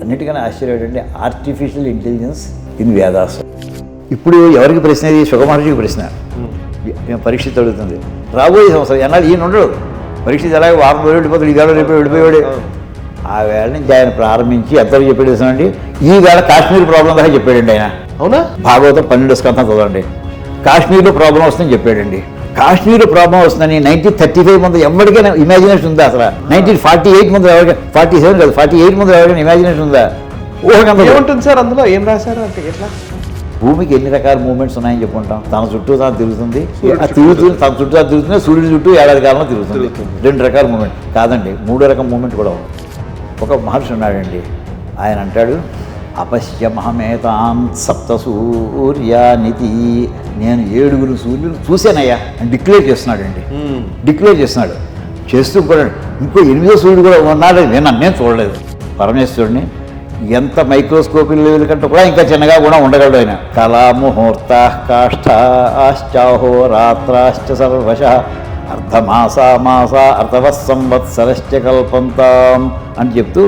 అన్నిటికన్నా ఆశ్చర్యం ఏంటంటే ఆర్టిఫిషియల్ ఇంటెలిజెన్స్ ఇన్ వేదాస్. ఇప్పుడు ఎవరికి ప్రశ్న ఇది? సుఖమహర్షికి ప్రశ్న. పరీక్ష అడుగుతుంది రాబోయే సంవత్సరం ఎన్నాళ్ళు ఈయన ఉండడు. పరీక్ష అలాగే వారం రోజులు వెళ్ళిపోతాడు, ఈ వేళ రేపు వెళ్ళిపోయాడు. ఆ వేళ నుంచి ఆయన ప్రారంభించి ఎంతవరకు చెప్పాడు తెలుసండి? ఈ వేళ కాశ్మీర్ ప్రాబ్లం దాకా చెప్పాడండి ఆయన. అవునా? భాగవతం 12 స్కంధం చదవండి. కాశ్మీర్లో ప్రాబ్లం వస్తుందని చెప్పాడండి. కాశ్మీర్లో ప్రాబ్లం వస్తుందని 1935 ముందు ఎవరికైనా ఇమాజినేషన్ ఉందా? అసలు 1948 ముందు ఎవరికైనా, 47 కాదు 48 ముందు ఎవరికైనా ఇమాజినేషన్ ఉందా? ఏముంటుంది సార్ అందులో? ఏం రాశారు అంటే ఎట్లా? భూమికి ఎన్ని రకాల మూమెంట్స్ ఉన్నాయని చెప్పుకుంటాం. తన చుట్టూ తాను తిరుగుతుంది, తన చుట్టూ తాను తిరుగుతుంది, సూర్యుడి చుట్టూ ఏడాది కాలంలో తిరుగుతుంది. 2 రకాల మూమెంట్ కాదండి, 3 రకం మూమెంట్ కూడా ఉంది. ఒక మహర్షి ఉన్నాడండి, ఆయన అంటాడు అపశ్యమహమేతాం సప్త సూర్యానితి, నేను 7 సూర్యులు చూశానయ్యా అని డిక్లేర్ చేస్తున్నాడండి. డిక్లేర్ చేస్తున్నాడు. చేస్తూ కూడా ఇంకో 8వ సూర్యుడు కూడా ఉన్నాడు, నేను చూడలేదు. పరమేశ్వరుడిని ఎంత మైక్రోస్కోపిక్ లెవెల్ కంటే కూడా ఇంకా చిన్నగా కూడా ఉండగలడు ఆయన. కళాముహూర్త కాష్టాశ్చాహో రాత్రాశ్చ సర్వశ అర్ధమాస అర్ధవ సంవత్సరశ్చ కల్పంతాం అని చెప్తూ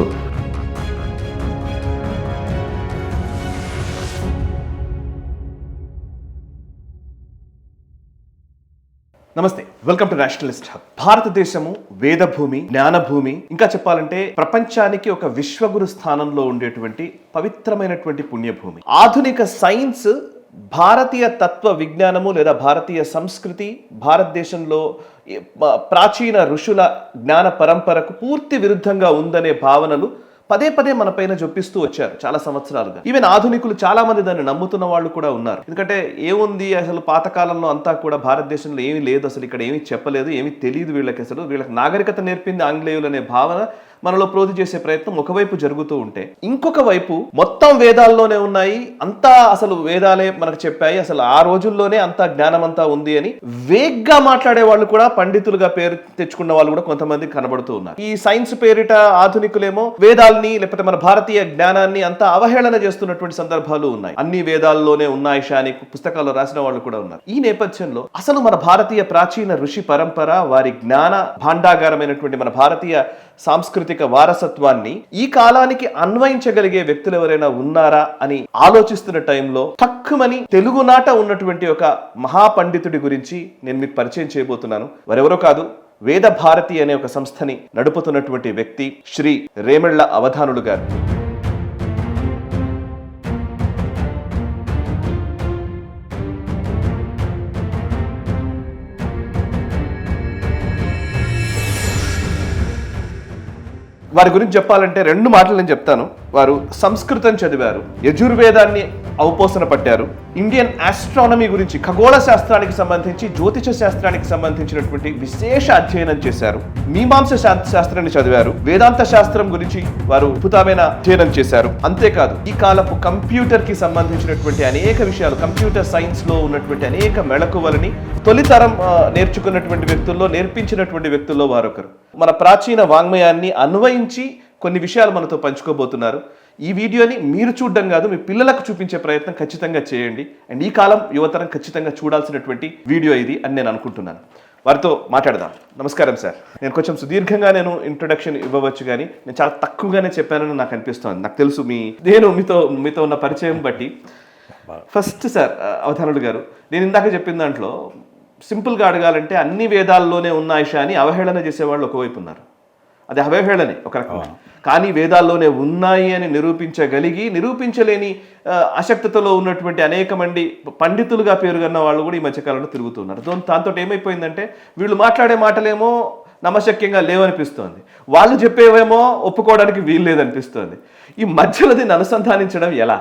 నమస్తే, వెల్కమ్ టు నేషనలిస్ట్ హబ్. భారతదేశము వేదభూమి, జ్ఞానభూమి, ఇంకా చెప్పాలంటే ప్రపంచానికి ఒక విశ్వగురు స్థానంలో ఉండేటువంటి పవిత్రమైనటువంటి పుణ్యభూమి. ఆధునిక సైన్స్ భారతీయ తత్వ విజ్ఞానము లేదా భారతీయ సంస్కృతి, భారతదేశంలో ప్రాచీన ఋషుల జ్ఞాన పరంపరకు పూర్తి విరుద్ధంగా ఉందనే భావనలు పదే పదే మన పైన జొప్పిస్తూ వచ్చారు చాలా సంవత్సరాలుగా. ఈవెన్ ఆధునికులు చాలా మంది దాన్ని నమ్ముతున్న వాళ్ళు కూడా ఉన్నారు. ఎందుకంటే ఏముంది అసలు పాతకాలంలో అంతా కూడా భారతదేశంలో ఏమీ లేదు, అసలు ఇక్కడ ఏమీ చెప్పలేదు, ఏమీ తెలియదు వీళ్ళకి, అసలు వీళ్ళకి నాగరికత నేర్పింది ఆంగ్లేయులు అనే భావన మనలో ప్రోధి చేసే ప్రయత్నం ఒకవైపు జరుగుతూ ఉంటే, ఇంకొక వైపు మొత్తం వేదాల్లోనే ఉన్నాయి, అంతా అసలు వేదాలే మనకు చెప్పాయి, అసలు ఆ రోజుల్లోనే అంతా జ్ఞానం అంతా ఉంది అని వేగ్గా మాట్లాడే వాళ్ళు కూడా, పండితులుగా పేరు తెచ్చుకున్న వాళ్ళు కూడా కొంతమంది కనబడుతూ ఉన్నారు. ఈ సైన్స్ పేరిట ఆధునికులేమో వేదాల్ని లేకపోతే మన భారతీయ జ్ఞానాన్ని అంతా అవహేళన చేస్తున్నటువంటి సందర్భాలు ఉన్నాయి. అన్ని వేదాల్లోనే ఉన్నాయి అని పుస్తకాల్లో రాసిన వాళ్ళు కూడా ఉన్నారు. ఈ నేపథ్యంలో అసలు మన భారతీయ ప్రాచీన ఋషి పరంపర, వారి జ్ఞాన భాండాగారమైనటువంటి మన భారతీయ సాంస్కృతిక వారసత్వాన్ని ఈ కాలానికి అన్వయించగలిగే వ్యక్తులు ఎవరైనా ఉన్నారా అని ఆలోచిస్తున్న టైంలో తక్కువని తెలుగునాట ఉన్నటువంటి ఒక మహాపండితుడి గురించి నేను మీకు పరిచయం చేయబోతున్నాను. వారెవరో కాదు, వేద భారతి అనే ఒక సంస్థని నడుపుతున్నటువంటి వ్యక్తి శ్రీ రేమెళ్ల అవధానులు గారు. వారి గురించి చెప్పాలంటే 2 మాటలు నేను చెప్తాను. వారు సంస్కృతం చదివారు, యజుర్వేదాన్ని అవపోసన పట్టారు, ఇండియన్ ఆస్ట్రానమీ గురించి, ఖగోళ శాస్త్రానికి సంబంధించి, జ్యోతిష శాస్త్రానికి సంబంధించినటువంటి విశేష అధ్యయనం చేశారు, మీమాంస శాస్త్రాన్ని చదివారు, వేదాంత శాస్త్రం గురించి వారు అద్భుతమైన అధ్యయనం చేశారు. అంతేకాదు ఈ కాలపు కంప్యూటర్ కి సంబంధించినటువంటి అనేక విషయాలు, కంప్యూటర్ సైన్స్ లో ఉన్నటువంటి అనేక మెళకువలని తొలితరం నేర్చుకున్నటువంటి వ్యక్తుల్లో, నేర్పించినటువంటి వ్యక్తుల్లో వారొకరు. మన ప్రాచీన వాంగ్మయాన్ని అన్వయించి కొన్ని విషయాలు మనతో పంచుకోబోతున్నారు. ఈ వీడియోని మీరు చూడడం కాదు, మీ పిల్లలకు చూపించే ప్రయత్నం ఖచ్చితంగా చేయండి. అండ్ ఈ కాలం యువతరం ఖచ్చితంగా చూడాల్సినటువంటి వీడియో ఇది అని నేను అనుకుంటున్నాను. వారితో మాట్లాడదాం. నమస్కారం సార్. నేను కొంచెం సుదీర్ఘంగా ఇంట్రొడక్షన్ ఇవ్వవచ్చు, కానీ నేను చాలా తక్కువగానే చెప్పానని నాకు అనిపిస్తోంది. నాకు తెలుసు నేను మీతో ఉన్న పరిచయం బట్టి. ఫస్ట్ సార్ అవధానుడు గారు, నేను ఇందాక చెప్పిన దాంట్లో సింపుల్గా అడగాలంటే అన్ని వేదాల్లోనే ఉన్నాయి అని అవహేళన చేసేవాళ్ళు ఒకవైపు ఉన్నారు. అది అవహేళనే ఒక రకంగా. కానీ వేదాల్లోనే ఉన్నాయి అని నిరూపించలేని ఆసక్తితో ఉన్నటువంటి అనేక మంది పండితులుగా పేరుగన్న వాళ్ళు కూడా ఈ మధ్యకాలంలో తిరుగుతున్నారు. దాంతో ఏమైపోయిందంటే వీళ్ళు మాట్లాడే మాటలేమో నమ్మశక్యంగా లేవనిపిస్తోంది, వాళ్ళు చెప్పేవేమో ఒప్పుకోవడానికి వీలు లేదనిపిస్తోంది. ఈ మధ్యలో దీన్ని అనుసంధానించడం ఎలా?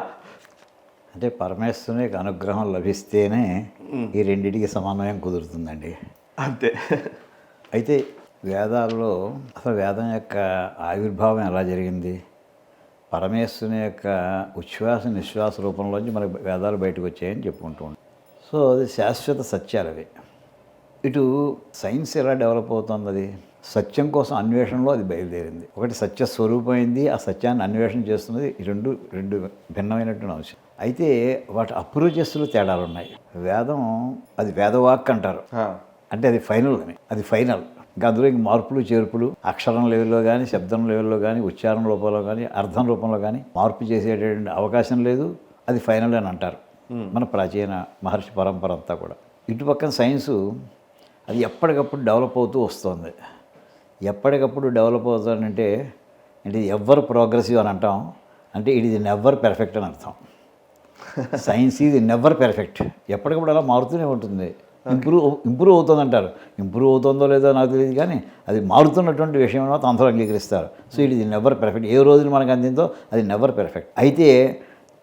అంటే పరమేశ్వరుని అనుగ్రహం లభిస్తేనే ఈ రెండింటికి సమన్వయం కుదురుతుందండి. అంతే. అయితే వేదాల్లో అసలు వేదం యొక్క ఆవిర్భావం ఎలా జరిగింది, పరమేశ్వరుని యొక్క ఉచ్ఛ్వాస నిశ్వాస రూపంలోంచి మనకి వేదాలు బయటకు వచ్చాయని చెప్పుకుంటూ ఉంటాం. సో అది శాశ్వత సత్యాలు అవి. ఇటు సైన్స్ ఎలా డెవలప్ అవుతుంది, అది సత్యం కోసం అన్వేషణలో అది బయలుదేరింది. ఒకటి సత్య స్వరూపమైంది, ఆ సత్యాన్ని అన్వేషణ చేస్తున్నది. ఈ రెండు భిన్నమైనటువంటి అంశం. అయితే వాటి అప్రోచెస్లో తేడాలు ఉన్నాయి. వేదం అది వేదవాక్ అంటారు, అంటే అది ఫైనల్ అని, అది ఫైనల్. ఇంకా అందులో ఇంక మార్పులు చేర్పులు అక్షరం లెవెల్లో కానీ, శబ్దం లెవెల్లో కానీ, ఉచ్చారణ రూపంలో కానీ, అర్థం రూపంలో కానీ మార్పు చేసేటటువంటి అవకాశం లేదు. అది ఫైనల్ అని అంటారు మన ప్రాచీన మహర్షి పరంపర అంతా కూడా. ఇటుపక్కన సైన్సు అది ఎప్పటికప్పుడు డెవలప్ అవుతూ వస్తుంది. ఎప్పటికప్పుడు డెవలప్ అవుతుందంటే ఇది ఎవర్ ప్రోగ్రెసివ్ అని అంటాం, అంటే ఇట్ ఈజ్ నెవర్ పెర్ఫెక్ట్ అని అర్థం. సైన్స్ ఈజ్ నెవర్ పెర్ఫెక్ట్, ఎప్పటికప్పుడు అలా మారుతూనే ఉంటుంది. ఇంప్రూవ్ అవుతుంది అంటారు. ఇంప్రూవ్ అవుతుందో లేదో నాకు తెలియదు, కానీ అది మారుతున్నటువంటి విషయం అందరూ అంగీకరిస్తారు. So it is never perfect. ఏ రోజున మనకు అందిందో అది నెవర్ పెర్ఫెక్ట్. అయితే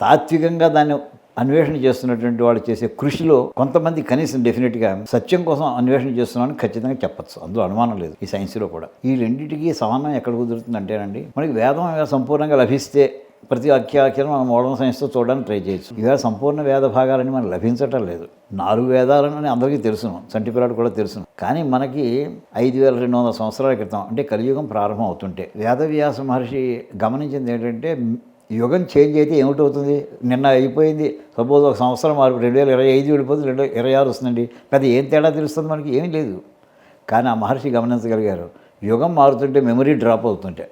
తాత్వికంగా దాన్ని అన్వేషణ చేస్తున్నటువంటి వాళ్ళు చేసే కృషిలో కొంతమంది కనీసం డెఫినెట్గా సత్యం కోసం అన్వేషణ చేస్తున్నామని ఖచ్చితంగా చెప్పచ్చు, అందులో అనుమానం లేదు. ఈ సైన్స్లో కూడా ఈ రెండింటికి సమన్వయం ఎక్కడ కుదురుతుంది అంటేనండి, మనకి వేదం సంపూర్ణంగా లభిస్తే ప్రతి వాక్యాఖ్యను మనం మోడర్న్ సైన్స్తో చూడడానికి ట్రై చేయొచ్చు. ఇవాళ సంపూర్ణ వేద భాగాలని మనకు లభించటం లేదు. 4 వేదాలని అందరికీ తెలుసును, చంటి పిల్లాడు కూడా తెలుసును. కానీ మనకి 5200 సంవత్సరాల క్రితం అంటే కలియుగం ప్రారంభం అవుతుంటే వేదవ్యాస మహర్షి గమనించింది ఏంటంటే, యుగం చేంజ్ అయితే ఏమిటవుతుంది, నిన్న అయిపోయింది సపోజ్ ఒక సంవత్సరం 2025 వెళ్ళిపోతుంది, 2026 వస్తుందండి, పెద్ద ఏం తేడా తెలుస్తుంది మనకి, ఏం లేదు. కానీ ఆ మహర్షి గమనించగలిగారు, యుగం మారుతుంటే మెమరీ డ్రాప్ అవుతుంటే,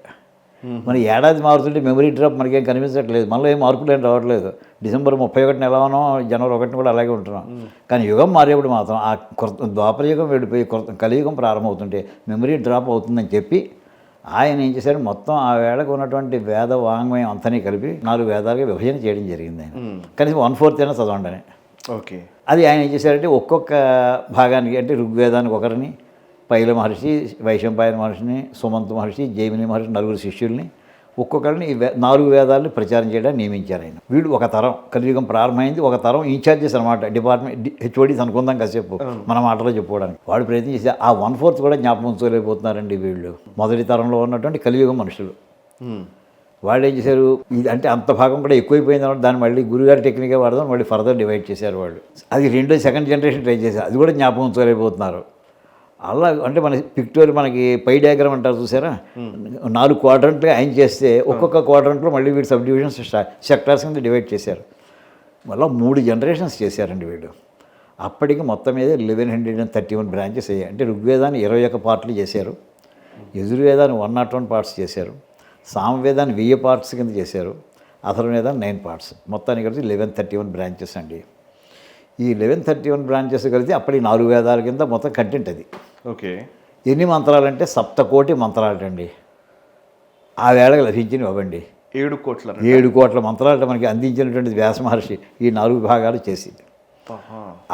మన ఏడాది మారుతుంటే మెమరీ డ్రాప్ మనకేం కనిపించట్లేదు, మనలో ఏం మార్పులు ఏం రావట్లేదు. డిసెంబర్ 31 ఎలా ఉన్నాం, జనవరి 1 కూడా అలాగే ఉంటున్నాం. కానీ యుగం మారేప్పుడు మాత్రం ఆ ద్వాపరయుగం వెళ్ళిపోయి కలియుగం ప్రారంభమవుతుంటే మెమరీ డ్రాప్ అవుతుందని చెప్పి ఆయన ఏం చేశారు, మొత్తం ఆ వేళకు ఉన్నటువంటి వేద వాంగ్మయం అంతని కలిపి 4 వేదాలుగా విభజన చేయడం జరిగింది. ఆయన కనీసం 1/4 అయినా చదవండి అని. ఓకే, అది ఆయన ఏం చేశారంటే ఒక్కొక్క భాగానికి, అంటే ఋగ్వేదానికి ఒకరిని, పైల మహర్షి, వైశంపాయన మహర్షిని, సుమంత మహర్షి, జైమిని మహర్షి 4 శిష్యుల్ని ఒక్కొక్కరిని ఈ 4 వేదాలని ప్రచారం చేయడానికి నియమించారు ఆయన. వీళ్ళు ఒక తరం, కలియుగం ప్రారంభమైంది, ఒక తరం ఇన్ఛార్జెస్ అనమాట, డిపార్ట్మెంట్ హెచ్ఓడీస్ అనుకుందాం కాసేపు మన మాటలో చెప్పుకోవడానికి. వాడు ప్రయత్నం చేసి ఆ 1/4 కూడా జ్ఞాపకం ఉంచుకోలేకపోతున్నారండి వీళ్ళు, మొదటి తరంలో ఉన్నటువంటి కలియుగం మనుషులు. వాళ్ళు ఏం చేశారు, ఇది అంటే అంత భాగం కూడా ఎక్కువైపోయింది అన్నమాట, దాన్ని మళ్ళీ గురుగారి టెక్నిక్గా వాడదాం, మళ్ళీ ఫర్దర్ డివైడ్ చేశారు వాళ్ళు. అది సెకండ్ జనరేషన్ ట్రై చేశారు, అది కూడా జ్ఞాపకం ఉంచుకోలేకపోతున్నారు. అలా అంటే మన పిక్టోరియల్ మనకి పై డయాగ్రామ్ అంటారు చూసారా, 4 క్వాడ్రంట్లుగా ఆయన చేస్తే ఒక్కొక్క క్వాడ్రంట్లో మళ్ళీ వీడు సబ్ డివిజన్స్ సెక్టార్స్ కింద డివైడ్ చేశారు. మళ్ళీ 3 జనరేషన్స్ చేశారండి వీళ్ళు. అప్పటికి మొత్తం మీద 1131 బ్రాంచెస్ అయ్యాయి. అంటే ఋగ్వేదాన్ని 21 పార్ట్లు చేశారు, యజుర్వేదాన్ని 101 పార్ట్స్ చేశారు, సామవేదాన్ని 1000 పార్ట్స్ కింద చేశారు, అథర్వవేదాన్ని 9 పార్ట్స్, మొత్తానికి కలిసి 1131 బ్రాంచెస్ అండి. ఈ 1131 బ్రాంచెస్ కలిసి అప్పటి 4 వేదాల కింద మొత్తం కంటెంట్ అది. ఓకే, ఎన్ని మంత్రాలంటే 7 కోటి మంత్రాలటండి. ఆ వేళకు లభించినవి అవ్వండి 7 కోట్ల మంత్రాలు మనకి అందించినటువంటి వ్యాస మహర్షి ఈ 4 భాగాలు చేసి.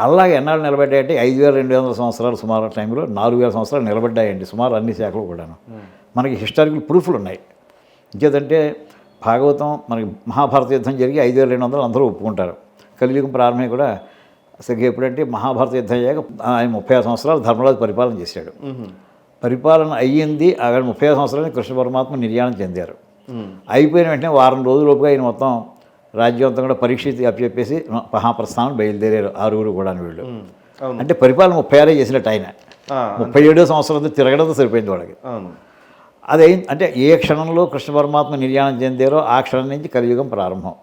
అలాగే ఎన్నాళ్ళు నిలబడ్డాయంటే 5200 సంవత్సరాలు సుమారు టైంలో 4000 సంవత్సరాలు నిలబడ్డాయండి సుమారు అన్ని శాఖలు కూడాను. మనకి హిస్టారికల్ ప్రూఫ్లు ఉన్నాయి. ఇంకేదంటే భాగవతం మనకి మహాభారత యుద్ధం జరిగి 5200 అందరూ ఒప్పుకుంటారు. కలియుగం ప్రారంభమే కూడా అసలు ఎప్పుడంటే మహాభారత యుద్ధం అయ్యాక ఆయన 36 సంవత్సరాలు ధర్మరాజు పరిపాలన చేశాడు. పరిపాలన అయ్యింది, ఆయన 36 సంవత్సరాలు కృష్ణ పరమాత్మ నిర్యాణం చెందారు. అయిపోయిన వెంటనే వారం రోజులలోపుగా ఆయన మొత్తం రాజ్యం అంతా కూడా పరీక్షిత్ అప్పచెప్పేసి మహాప్రస్థానం బయలుదేరారు 6 కూడా వీళ్ళు. అంటే పరిపాలన 36 చేసినట్టు ఆయన 37 సంవత్సరాలతో తిరగడంతో సరిపోయింది వాళ్ళకి. అదే అంటే ఏ క్షణంలో కృష్ణ పరమాత్మ నిర్యాణం చెందారో ఆ క్షణం నుంచి కలియుగం ప్రారంభం.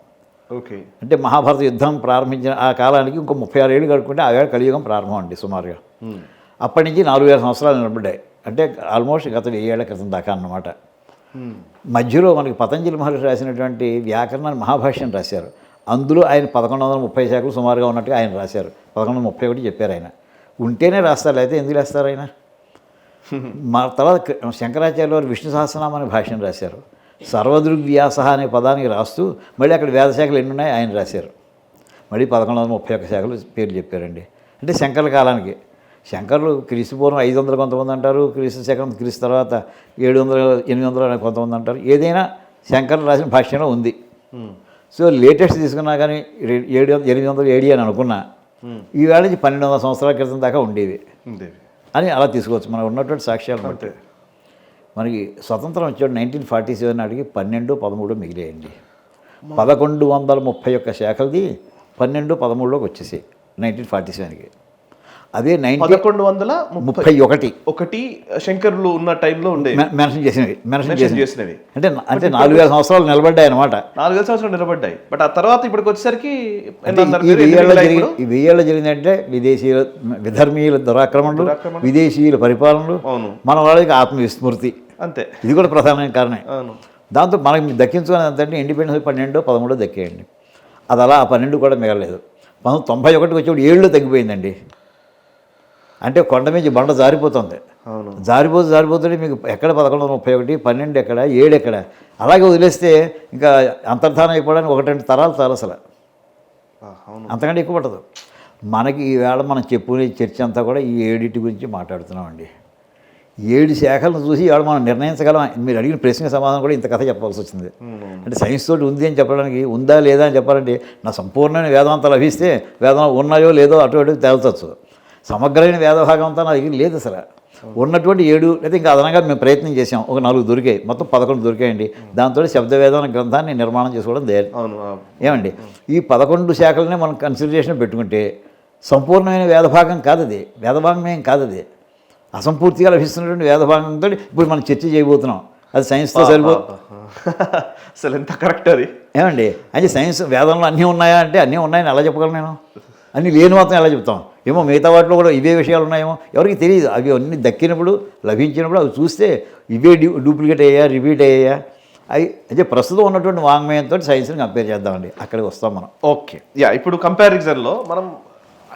ఓకే, అంటే మహాభారత యుద్ధం ప్రారంభించిన ఆ కాలానికి ఇంకో 36 ఏళ్ళు గడుపుకుంటే ఆ వేళ కలియుగం ప్రారంభం అండి సుమారుగా. అప్పటి నుంచి 4000 సంవత్సరాలు నిలబడ్డాయి, అంటే ఆల్మోస్ట్ గత 1000 ఏళ్ల క్రితం దాకా అన్నమాట. మధ్యలో మనకి పతంజలి మహర్షి రాసినటువంటి వ్యాకరణాన్ని మహాభాష్యం రాశారు. అందులో ఆయన 1130 శాఖలు సుమారుగా ఉన్నట్టుగా ఆయన రాశారు. 1131 చెప్పారు ఆయన. ఉంటేనే రాస్తారు, లేకపోతే ఎందుకు రాస్తారు ఆయన. మా తర్వాత శంకరాచార్య వారు విష్ణు సహస్రనామం అనే భాష్యం రాశారు. సర్వదృగ్వ్యాస అనే పదానికి రాస్తూ మళ్ళీ అక్కడ వేదశాఖలు ఎన్ని ఉన్నాయి ఆయన రాశారు. మళ్ళీ 1131 శాఖలు పేర్లు చెప్పారండి. అంటే శంకర్ల కాలానికి. శంకర్లు క్రీస్తు పూర్వం 500 కొంతమంది అంటారు, క్రీస్తు శకం క్రీస్తు తర్వాత 700 800 అని కొంతమంది అంటారు. ఏదైనా శంకర్లు రాసిన భాష్యంలో ఉంది. సో లేటెస్ట్ తీసుకున్నా కానీ 800 AD అని అనుకున్నా ఈవేళ నుంచి 1200 సంవత్సరాల క్రితం దాకా ఉండేవి అని అలా తీసుకోవచ్చు. మనకు ఉన్నటువంటి సాక్ష్యాలు బట్టి. మనకి స్వతంత్రం వచ్చాడు 1947 నాటికి 12, 13 మిగిలేయండి. 1131 శాఖలది 12, 13లోకి వచ్చేసాయి 1947కి. అదే 1131 ఒకటి శంకరులు ఉన్న టైంలో ఉండేవి మెన్షన్ చేసినవి. అంటే 4000 సంవత్సరాలు నిలబడ్డాయి అనమాట. 4000 సంవత్సరాలు నిలబడ్డాయి. బట్ ఆ తర్వాత ఇప్పటికి వచ్చేసరికి ఈ 1000 జరిగిందంటే విధర్మీయుల దురాక్రమణలు, విదేశీయుల పరిపాలనలు, మన వాళ్ళకి ఆత్మవిస్మృతి, అంతే. ఇది కూడా ప్రధానమైన కారణం. దాంతో మనకి దక్కించుకునేది అంతంటే ఇండిపెండెన్స్ 12, 13 దక్కేయండి. అది అలా ఆ 12 కూడా మిగలేదు. 1991 వచ్చేప్పుడు 7 తగ్గిపోయిందండి. అంటే కొండ మీద బండ జారిపోతుంది. జారిపోతుంటే మీకు ఎక్కడ 1131, 12 ఎక్కడ, 7 ఎక్కడ, అలాగే వదిలేస్తే ఇంకా అంతర్ధానం అయిపోవడానికి 1-2 తరాలు చాలు అసలు, అంతకంటే ఎక్కువ పట్టదు. మనకి ఈవేళ మనం చెప్పుకునే చర్చ అంతా కూడా ఈ 7 గురించి మాట్లాడుతున్నామండి. 7 శాఖలను చూసి ఇవాళ మనం నిర్ణయించగలం. మీరు అడిగిన ప్రశ్నకు సమాధానం కూడా ఇంత కథ చెప్పాల్సి వచ్చింది. అంటే సైన్స్ తోటి ఉంది అని చెప్పడానికి, ఉందా లేదా అని చెప్పాలంటే నా సంపూర్ణమైన వేదాంతాలు లభిస్తే వేదం ఉన్నాయో లేదో అటు తేల్చవచ్చు. సమగ్రమైన వేదభాగం అంతా నా దగ్గర లేదు అసలు. ఉన్నటువంటి 7 అయితే ఇంకా అదనంగా మేము ప్రయత్నం చేసాం, ఒక 4 దొరికాయి, మొత్తం 11 దొరికాయండి. దాంతో శబ్దవేదన గ్రంథాన్ని నిర్మాణం చేసుకోవడం ఏమండి. ఈ 11 శాఖలనే మనం కన్సిడరేషన్ పెట్టుకుంటే సంపూర్ణమైన వేదభాగం కాదు అది, వేదభాగం ఏం కాదు అది, అసంపూర్తిగా లభిస్తున్నటువంటి వేదభాగంతో ఇప్పుడు మనం చర్చ చేయబోతున్నాం. అది సైన్స్తో సరిపోతుంది. అసలు ఎంత కరెక్ట్ అది ఏమండి. అంటే సైన్స్ వేదంలో అన్నీ ఉన్నాయా అంటే అన్నీ ఉన్నాయని ఎలా చెప్పగలను నేను? అన్నీ లేని మాత్రం ఎలా చెప్తాం? ఏమో మిగతా వాటిలో కూడా ఇవే విషయాలు ఉన్నాయేమో ఎవరికి తెలియదు. అవి అన్నీ దక్కినప్పుడు, లభించినప్పుడు అవి చూస్తే ఇవే డూప్లికేట్ అయ్యా, రిపీట్ అయ్యాయా, అవి అంటే ప్రస్తుతం ఉన్నటువంటి వాంగ్మయంతో సైన్స్ని కంపేర్ చేద్దామండి. అక్కడికి వస్తాం మనం. ఓకే, ఇప్పుడు కంపారిజన్లో మనం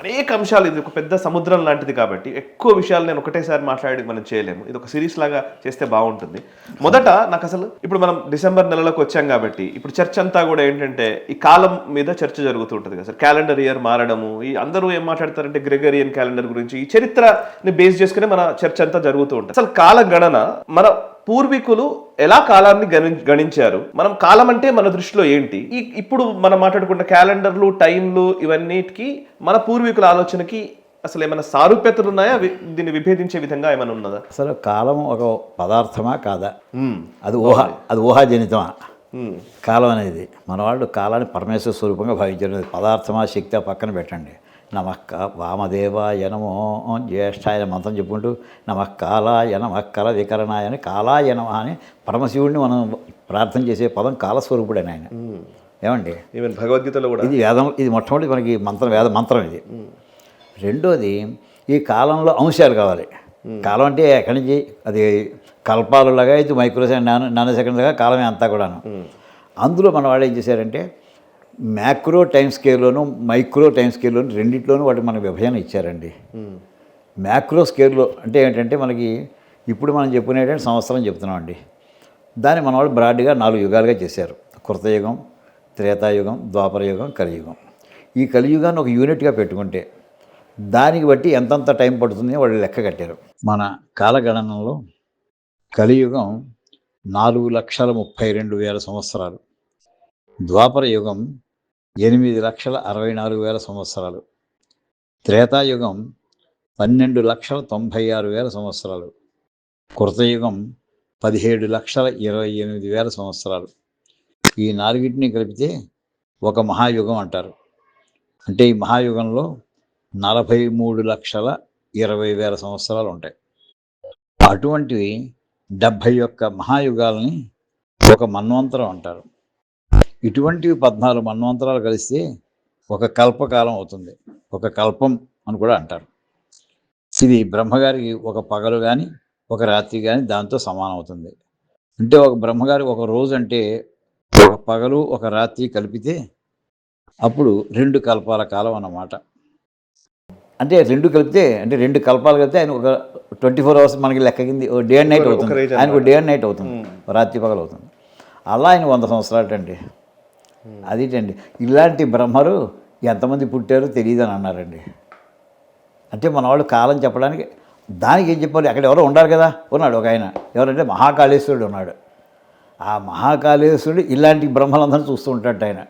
అనేక అంశాలు, ఇది ఒక పెద్ద సముద్రం లాంటిది కాబట్టి ఎక్కువ విషయాలు నేను ఒకటేసారి మాట్లాడి మనం చేయలేము. ఇది ఒక సిరీస్ లాగా చేస్తే బాగుంటుంది. మొదట నాకు అసలు ఇప్పుడు మనం డిసెంబర్ నెలలోకి వచ్చాం కాబట్టి ఇప్పుడు చర్చ అంతా కూడా ఏంటంటే ఈ కాలం మీద చర్చ జరుగుతూ ఉంటుంది కదా సార్. క్యాలెండర్ ఇయర్ మారడము, ఈ అందరూ ఏం మాట్లాడతారంటే గ్రెగరియన్ క్యాలెండర్ గురించి, ఈ చరిత్రని బేస్ చేసుకుని మన చర్చ అంతా జరుగుతూ ఉంటుంది. అసలు కాల గణన మన పూర్వీకులు ఎలా కాలాన్ని గణించారు, మనం కాలం అంటే మన దృష్టిలో ఏంటి, ఇప్పుడు మనం మాట్లాడుకున్న క్యాలెండర్లు, టైంలు, ఇవన్నిటికీ మన పూర్వీకుల ఆలోచనకి అసలు ఏమైనా సారూప్యతలు ఉన్నాయా? దీన్ని విభేదించే విధంగా ఏమైనా ఉన్నదా? అసలు కాలం ఒక పదార్థమా కాదా? అది ఊహాజనితమా కాలం అనేది? మన వాళ్ళు కాలాన్ని పరమేశ్వర స్వరూపంగా భావించారు. పదార్థమా శక్తి పక్కన పెట్టండి. వామదేవాయ నమో జ్యేష్ఠాయ మంత్రం చెప్పుకుంటూ నమఃకాలాయ నమఃకల వికరణాయ అని కాలాయ నమః అని పరమశివుడిని మనం ప్రార్థన చేసే పదం కాలస్వరూపుడు అని ఆయన. ఏమండి, ఈవెన్ భగవద్గీతలో కూడా ఇది వేదం, ఇది మొట్టమొదటి మనకి వేద మంత్రం ఇది. రెండోది ఈ కాలంలో అంశాలు కావాలి. కాలం అంటే ఎక్కడి నుంచి, అది కల్పాలులాగా, ఇది మైక్రో సెకండ్, నానో సెకండ్లుగా కాలమే అంతా కూడాను. అందులో మన వాళ్ళు ఏం చేశారంటే మ్యాక్రో టైం స్కేల్లోను, మైక్రో టైం స్కేల్లోను, రెండింటిలోనూ వాటికి మనకు విభజన ఇచ్చారండి. మ్యాక్రో స్కేల్లో అంటే ఏంటంటే మనకి ఇప్పుడు మనం చెప్పుకునేటువంటి సంవత్సరం చెప్తున్నామండి. దాన్ని మన వాళ్ళు బ్రాడ్గా 4 యుగాలుగా చేశారు. కృతయుగం, త్రేతాయుగం, ద్వాపరయుగం, కలియుగం. ఈ కలియుగాన్ని ఒక యూనిట్గా పెట్టుకుంటే దానికి బట్టి ఎంతంత టైం పడుతుంది వాళ్ళు లెక్క కట్టారు. మన కాలగణనలో కలియుగం 4,32,000 సంవత్సరాలు, ద్వాపర యుగం 8,64,000 సంవత్సరాలు, త్రేతాయుగం 12,96,000 సంవత్సరాలు, కృతయుగం 17,28,000 సంవత్సరాలు. ఈ 4టిని కలిపితే ఒక మహాయుగం అంటారు. అంటే ఈ మహాయుగంలో 43,20,000 సంవత్సరాలు ఉంటాయి. అటువంటివి 71 మహాయుగాలని ఒక మన్వంతరం అంటారు. ఇటువంటివి 14 మన్వంతరాలు కలిస్తే ఒక కల్పకాలం అవుతుంది. ఒక కల్పం అని కూడా అంటారు. ఇది బ్రహ్మగారికి ఒక పగలు కానీ ఒక రాత్రి కానీ దాంతో సమానం అవుతుంది. అంటే ఒక బ్రహ్మగారి ఒక రోజు అంటే ఒక పగలు ఒక రాత్రి కలిపితే అప్పుడు 2 కల్పాల కాలం అన్నమాట. అంటే 2 కలిపితే, అంటే 2 కల్పాలు కలిపితే ఆయన ఒక 24 అవర్స్ మనకి లెక్క కింది డే అండ్ నైట్ అవుతుంది. ఆయనకు డే అండ్ నైట్ అవుతుంది, రాత్రి పగలు అవుతుంది. అలా ఆయన 100 సంవత్సరాలండి. అదేంటండి, ఇలాంటి బ్రహ్మరు ఎంతమంది పుట్టారో తెలియదు అని అన్నారండి. అంటే మన వాళ్ళు కాలం చెప్పడానికి దానికి ఏం చెప్పాలి? అక్కడ ఎవరో ఉండాలి కదా. ఉన్నాడు ఒక ఆయన, ఎవరంటే మహాకాళేశ్వరుడు ఉన్నాడు. ఆ మహాకాళేశ్వరుడు ఇలాంటి బ్రహ్మలందరూ చూస్తూ ఉంటాడు ఆయన.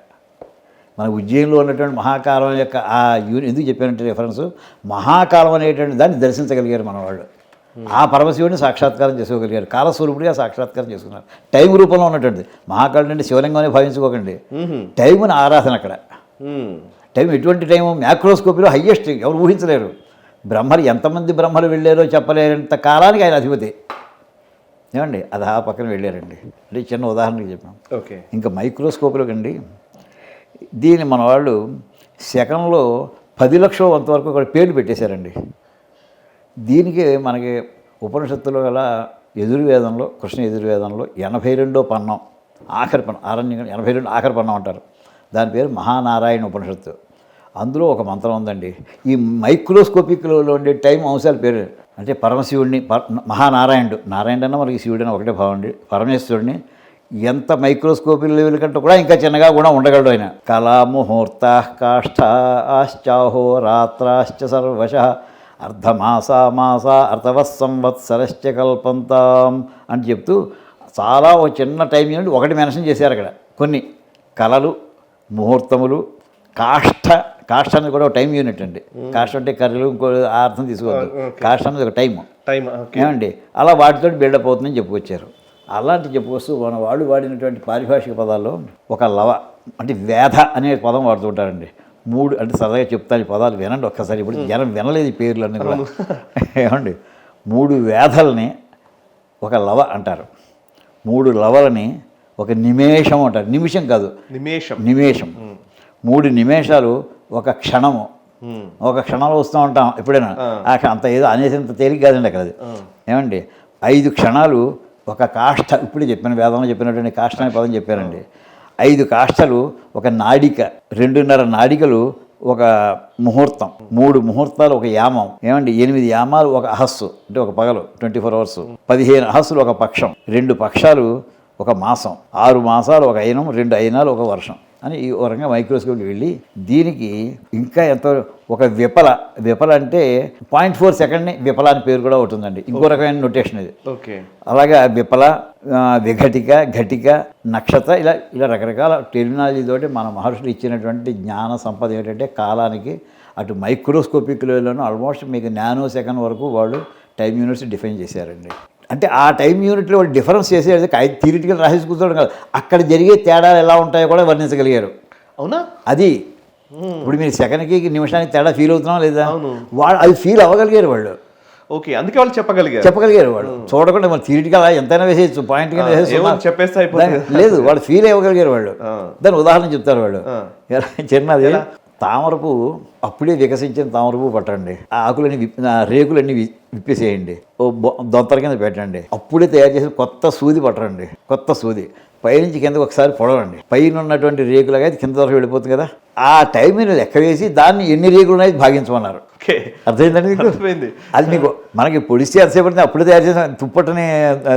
మన ఉజ్జయినిలో ఉన్నటువంటి మహాకాలం యొక్క ఆ ఎందుకు చెప్పానంటే రిఫరెన్స్, మహాకాలం అనేటువంటి దాన్ని దర్శించగలిగారు మన వాళ్ళు. ఆ పరమశివుడిని సాక్షాత్కారం చేసుకోగలిగారు, కాలస్వరూపుడిగా సాక్షాత్కారం చేసుకున్నారు. టైం రూపంలో ఉన్నటువంటిది మహాకాళుడు అంటే శివలింగం భావించుకోకండి, టైంని ఆరాధన. అక్కడ టైం ఎటువంటి టైము మ్యాక్రోస్కోపీలో హయ్యెస్ట్, ఎవరు ఊహించలేరు. బ్రహ్మలు ఎంతమంది బ్రహ్మలు వెళ్ళారో చెప్పలేనంత కాలానికి ఆయన అధిపతి. ఏమండి అది ఆ పక్కన వెళ్ళారండి. అంటే చిన్న ఉదాహరణకి చెప్పాం. ఓకే. ఇంకా మైక్రోస్కోప్లో కండి దీన్ని మన వాళ్ళు సెకండ్లో 10 లక్షల వరకు కూడా పేర్లు పెట్టేశారండి. దీనికి మనకి ఉపనిషత్తులో గల యజుర్వేదంలో, కృష్ణ యజుర్వేదంలో 82వ పన్నం ఆఖరి పన్నం, ఆరణ్యం 82 ఆఖరి పన్నం అంటారు. దాని పేరు మహానారాయణ ఉపనిషత్తు. అందులో ఒక మంత్రం ఉందండి. ఈ మైక్రోస్కోపిక్లో ఉండే టైం అంశాల పేరు అంటే పరమశివుడిని మహానారాయణుడు, నారాయణ అన్న మనకి శివుడని ఒకటే భావండి. పరమేశ్వరుడిని ఎంత మైక్రోస్కోపిక్ లెవెల్ కంటే కూడా ఇంకా చిన్నగా కూడా ఉండగలడు ఆయన. కళాముహూర్త కాష్టాశ్చాహో రాత్రాశ్చ సర్వశ అర్ధమాస అర్థవత్సంవత్సరశ్చ కల్పంతాం అని చెప్తూ చాలా ఒక చిన్న టైం యూనిట్ ఒకటి మెన్షన్ చేశారు అక్కడ. కొన్ని కళలు, ముహూర్తములు, కాష్ట అనేది కూడా ఒక టైం యూనిట్ అండి. కాష్ట అంటే కర్రీలు, ఇంకో అర్థం తీసుకోవద్దు. కాష్ట అనేది ఒక టైం ఏమండి. అలా వాటితో బిల్డప్ అవుతుందని చెప్పుకొచ్చారు. అలాంటి చెప్పుకొస్తూ మన వాళ్ళు వాడినటువంటి పారిభాషిక పదాల్లో ఒక లవ అంటే వేధ అనే పదం వాడుతుంటారండి. 3 అంటే సరదాగా చెప్తాను, ఈ పదాలు వినండి ఒక్కసారి. ఇప్పుడు జనం వినలేదు ఈ పేర్లన్నీ కూడా. ఏమండి 3 వేధల్ని ఒక లవ అంటారు, 3 లవలని ఒక నిమేషం అంటారు. నిమిషం కాదు, నిమేషం. 3 నిమేషాలు ఒక క్షణము. ఒక క్షణంలో వస్తూ ఉంటాం ఎప్పుడైనా. అంత ఏదో అనేసినంత తేలిక కాదండి అక్కడ అది. ఏమండి 5 క్షణాలు ఒక కాష్ట. ఇప్పుడే చెప్పాను, వేదంలో చెప్పినటువంటి కాష్ట అనే పదం చెప్పారండి. 5 కాష్టలు ఒక నాడిక, 2.5 నాడికలు ఒక ముహూర్తం, 3 ముహూర్తాలు ఒక యామం. ఏమండి 8 యామాలు ఒక అహస్సు అంటే ఒక పగలు 24 అవర్స్, 15 అహస్సులు ఒక పక్షం, 2 పక్షాలు ఒక మాసం, 6 మాసాలు ఒక అయినం, 2 అయినాలు ఒక వర్షం అని ఈ రకంగా మైక్రోస్కోప్కి వెళ్ళి దీనికి ఇంకా ఎంతో ఒక విపల అంటే 0.4 సెకండ్ని విపల అని పేరు కూడా ఉంటుందండి. ఇంకో రకమైన నొటేషన్ ఇది. ఓకే. అలాగే విపల, విఘటిక, ఘటిక, నక్షత్ర ఇలా రకరకాల టెర్మినాలజీతోటి మన మహర్షులు ఇచ్చినటువంటి జ్ఞాన సంపద ఏంటంటే కాలానికి అటు మైక్రోస్కోపిక్ లెవెల్లోనూ ఆల్మోస్ట్ మీకు నానో సెకండ్ వరకు వాళ్ళు టైం యూనిట్స్ డిఫైన్ చేశారండి. అంటే ఆ టైం యూనిట్లో వాళ్ళు డిఫరెన్స్ చేసేది థియరిటికల్ రాసేసి కూర్చోవడం కాదు, అక్కడ జరిగే తేడాలు ఎలా ఉంటాయో కూడా వర్ణించగలిగారు. అవునా? అది ఇప్పుడు మీరు సెకండ్కి నిమిషానికి తేడా ఫీల్ అవుతున్నాం లేదా, వాళ్ళు అది ఫీల్ అవ్వగలిగారు వాళ్ళు. ఓకే, అందుకే వాళ్ళు చెప్పగలిగారు వాళ్ళు. చూడకుండా మన థియరిటికల్ ఎంతైనా వేసేయచ్చు, పాయింట్ చెప్పేస్తే లేదు, వాళ్ళు ఫీల్ అవ్వగలిగారు వాళ్ళు. దాని ఉదాహరణ చెప్తారు వాళ్ళు. చిన్నది తామర పువ్వు అప్పుడే వికసించిన తామర పువ్వు పట్టండి, ఆ ఆకులన్నీ రేకులన్నీ విప్పేసేయండి, ఓ దొంతర కింద పెట్టండి, అప్పుడే తయారు చేసిన కొత్త సూది పట్టరండి, కొత్త సూది పైనుంచి కిందకు ఒకసారి పొడవండి, పైన ఉన్నటువంటి రేకులుగా అయితే కింద వరకు వెళ్ళిపోతుంది కదా, ఆ టైంని లెక్క వేసి దాన్ని ఎన్ని రేకులు ఉన్నాయి భాగించమన్నారు. అర్థమైందండి మీకు? అది మీకు మనకి పొడిస్తే ఎంతసేపడుతుంది, అప్పుడే తయారు చేసిన తుప్పటని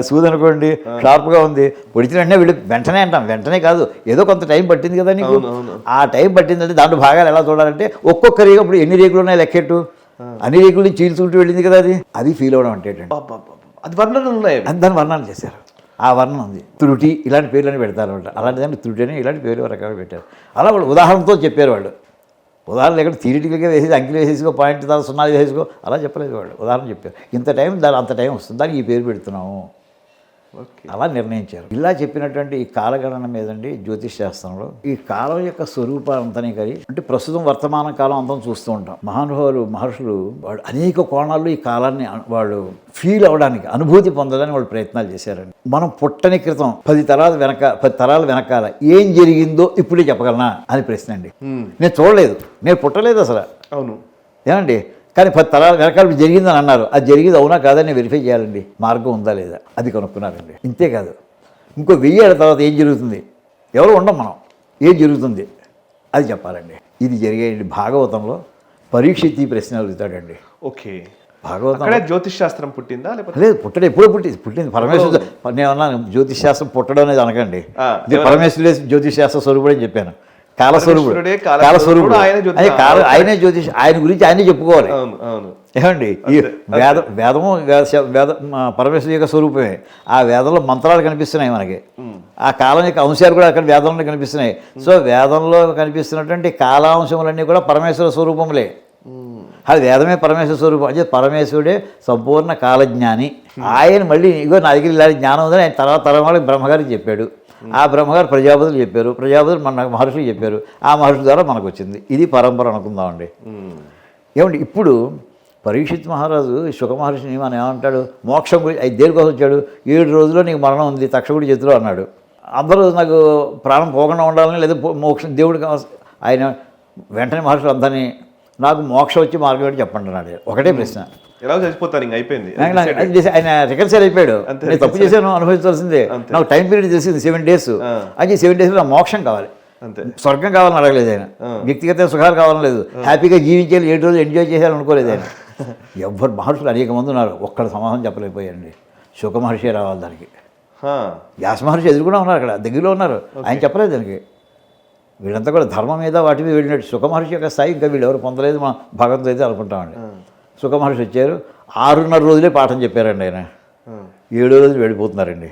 సూది అనుకోండి, షార్ప్గా ఉంది, పొడిచిన వెంటనే వెంటనే అంటాం, వెంటనే కాదు, ఏదో కొంత టైం పట్టింది కదా నీకు. ఆ టైం పట్టిందంటే దాంట్లో భాగాలు ఎలా చూడాలంటే ఒక్కొక్క రేకు ఇప్పుడు ఎన్ని రేకులు ఉన్నాయి లెక్కెట్టు, అన్ని రేకులు చీల్చుకుంటూ వెళ్ళింది కదా, అది ఫీల్ అవ్వడం అంటే అది వర్ణనలు ఉన్నాయి, దాన్ని వర్ణన చేశారు. ఆ వర్ణన ఉంది, త్రుటి ఇలాంటి పేర్లని పెడతారు వాళ్ళు. అలాంటి దాన్ని త్రుటి అని ఇలాంటి పేర్లు రకాలు పెట్టారు. అలా వాళ్ళు ఉదాహరణతో చెప్పారు వాళ్ళు. ఉదాహరణ ఎక్కడ థియరిటికల్గా వేసేసి అంకెలు వేసేసుకో, పాయింట్ 0 వేసేసుకో అలా చెప్పలేదు వాళ్ళు. ఉదాహరణ చెప్పారు, ఇంత టైం దాని అంత టైం వస్తుంది, దానికి ఈ పేరు పెడుతున్నాము అలా నిర్ణయించారు. ఇలా చెప్పినటువంటి ఈ కాలగణన మీదండి జ్యోతిష్ శాస్త్రంలో ఈ కాలం యొక్క స్వరూపాంతనే కానీ అంటే ప్రస్తుతం వర్తమాన కాలం అంతం చూస్తూ ఉంటాం. మహానుభావులు మహర్షులు వాళ్ళు అనేక కోణాల్లో ఈ కాలాన్ని వాళ్ళు ఫీల్ అవ్వడానికి, అనుభూతి పొందడానికి వాళ్ళు ప్రయత్నాలు చేశారండి. మనం పుట్టని క్రితం 10 తరాల వెనకాల ఏం జరిగిందో ఇప్పుడే చెప్పగలనా అని ప్రశ్న అండి. నేను చూడలేదు, నేను పుట్టలేదు అసలు. అవును ఏమండి, కానీ 10 తరాల వెనకాల జరిగిందని అన్నారు. అది జరిగింది అవునా కాదని వెరిఫై చేయాలండి, మార్గం ఉందా లేదా అది కనుక్కున్నారండి. ఇంతేకాదు ఇంకో 1000 ఏళ్ళ తర్వాత ఏం జరుగుతుంది, ఎవరు ఉండం మనం, ఏం జరుగుతుంది అది చెప్పాలండి. ఇది జరిగేయండి. భాగవతంలో పరీక్షిత్ ఈ ప్రశ్న అడుగుతాడండి. ఓకే, భాగవతం జ్యోతిష్ శాస్త్రం పుట్టిందా? లేదు, పుట్టడం ఎప్పుడో పుట్టింది పరమేశ్వరుడు. నేను అన్నాను జ్యోతిష్ శాస్త్రం పుట్టడం అనేది అనకండి, ఇది పరమేశ్వరుడే జ్యోతిష్ శాస్త్ర స్వరూపుడు అని చెప్పాను. కాలస్వరూపుడు ఆయనే జ్యోతిష్, ఆయన గురించి ఆయనే చెప్పుకోవాలి. ఏమండి ఈ వేదము పరమేశ్వరు యొక్క స్వరూపమే. ఆ వేదంలో మంత్రాలు కనిపిస్తున్నాయి మనకి, ఆ కాలం యొక్క అంశాలు కూడా అక్కడ వేదంలో కనిపిస్తున్నాయి. సో వేదంలో కనిపిస్తున్నటువంటి కాలాంశములన్నీ కూడా పరమేశ్వర స్వరూపములే. అది వేదమే పరమేశ్వర స్వరూపం. అంటే పరమేశ్వరుడే సంపూర్ణ కాలజ్ఞాని. ఆయన మళ్ళీ ఇగో నా దగ్గర ఇలాంటి జ్ఞానం ఉందని ఆయన తరం వాళ్ళకి బ్రహ్మగారికి చెప్పాడు. ఆ బ్రహ్మగారు ప్రజాపతులు చెప్పారు, ప్రజాపతులు మన మహర్షులు చెప్పారు, ఆ మహర్షుల ద్వారా మనకు వచ్చింది. ఇది పరంపర అనుకుందామండి. ఏమండి ఇప్పుడు పరీక్షిత్ మహారాజు శుక మహర్షిని మనం ఏమంటాడు, మోక్షం గురించి దేనికోసం వచ్చాడు, 7 రోజుల్లో నీకు మరణం ఉంది తక్షకుడి చేతిలో అన్నాడు. అందరూ నాకు ప్రాణం పోకుండా ఉండాలని లేదా మోక్షం దేవుడు ఆయన వెంటనే మహర్షులు అందరినీ నాకు మోక్షం వచ్చి మార్గం ఏంటి చెప్పండి అన్నాడు. ఒకటే ప్రశ్న, ఎలా చచ్చిపోతాను ఇంక అయిపోయింది. ఆయన రికన్సైల్ అయిపోయాడు, నేను తప్పు చేశాను అనుభవించాల్సిందే, నాకు టైం పీరియడ్ తెలిసింది 7 days, అది 7 days నా మోక్షం కావాలి, స్వర్గం కావాలని అడగలేదు ఆయన, వ్యక్తిగత సుఖాలు కావాలని లేదు, హ్యాపీగా జీవించాలి 7 రోజులు ఎంజాయ్ చేయాలని అనుకోలేదు ఆయన. ఎవ్వరు మహర్షులు అనేక మంది ఉన్నారు, ఒక్కడ సమాధానం చెప్పలేకపోయారండి. శుక మహర్షి రావాలి దానికి. వ్యాస మహర్షి ఎదురుకుండా ఉన్నారు, అక్కడ దగ్గరలో ఉన్నారు, ఆయన చెప్పలేదు దానికి. వీళ్ళంతా కూడా ధర్మం మీద వాటి మీద వెళ్ళినట్టు శుక మహర్షి యొక్క స్థాయి ఇంకా వీళ్ళు ఎవరు పొందలేదు, మా భగవంతుడు అయితే అనుకుంటామండి. శుక మహర్షి వచ్చారు, 6.5 రోజులే పాఠం చెప్పారండి ఆయన, 7 రోజులు వెళ్ళిపోతున్నారండి.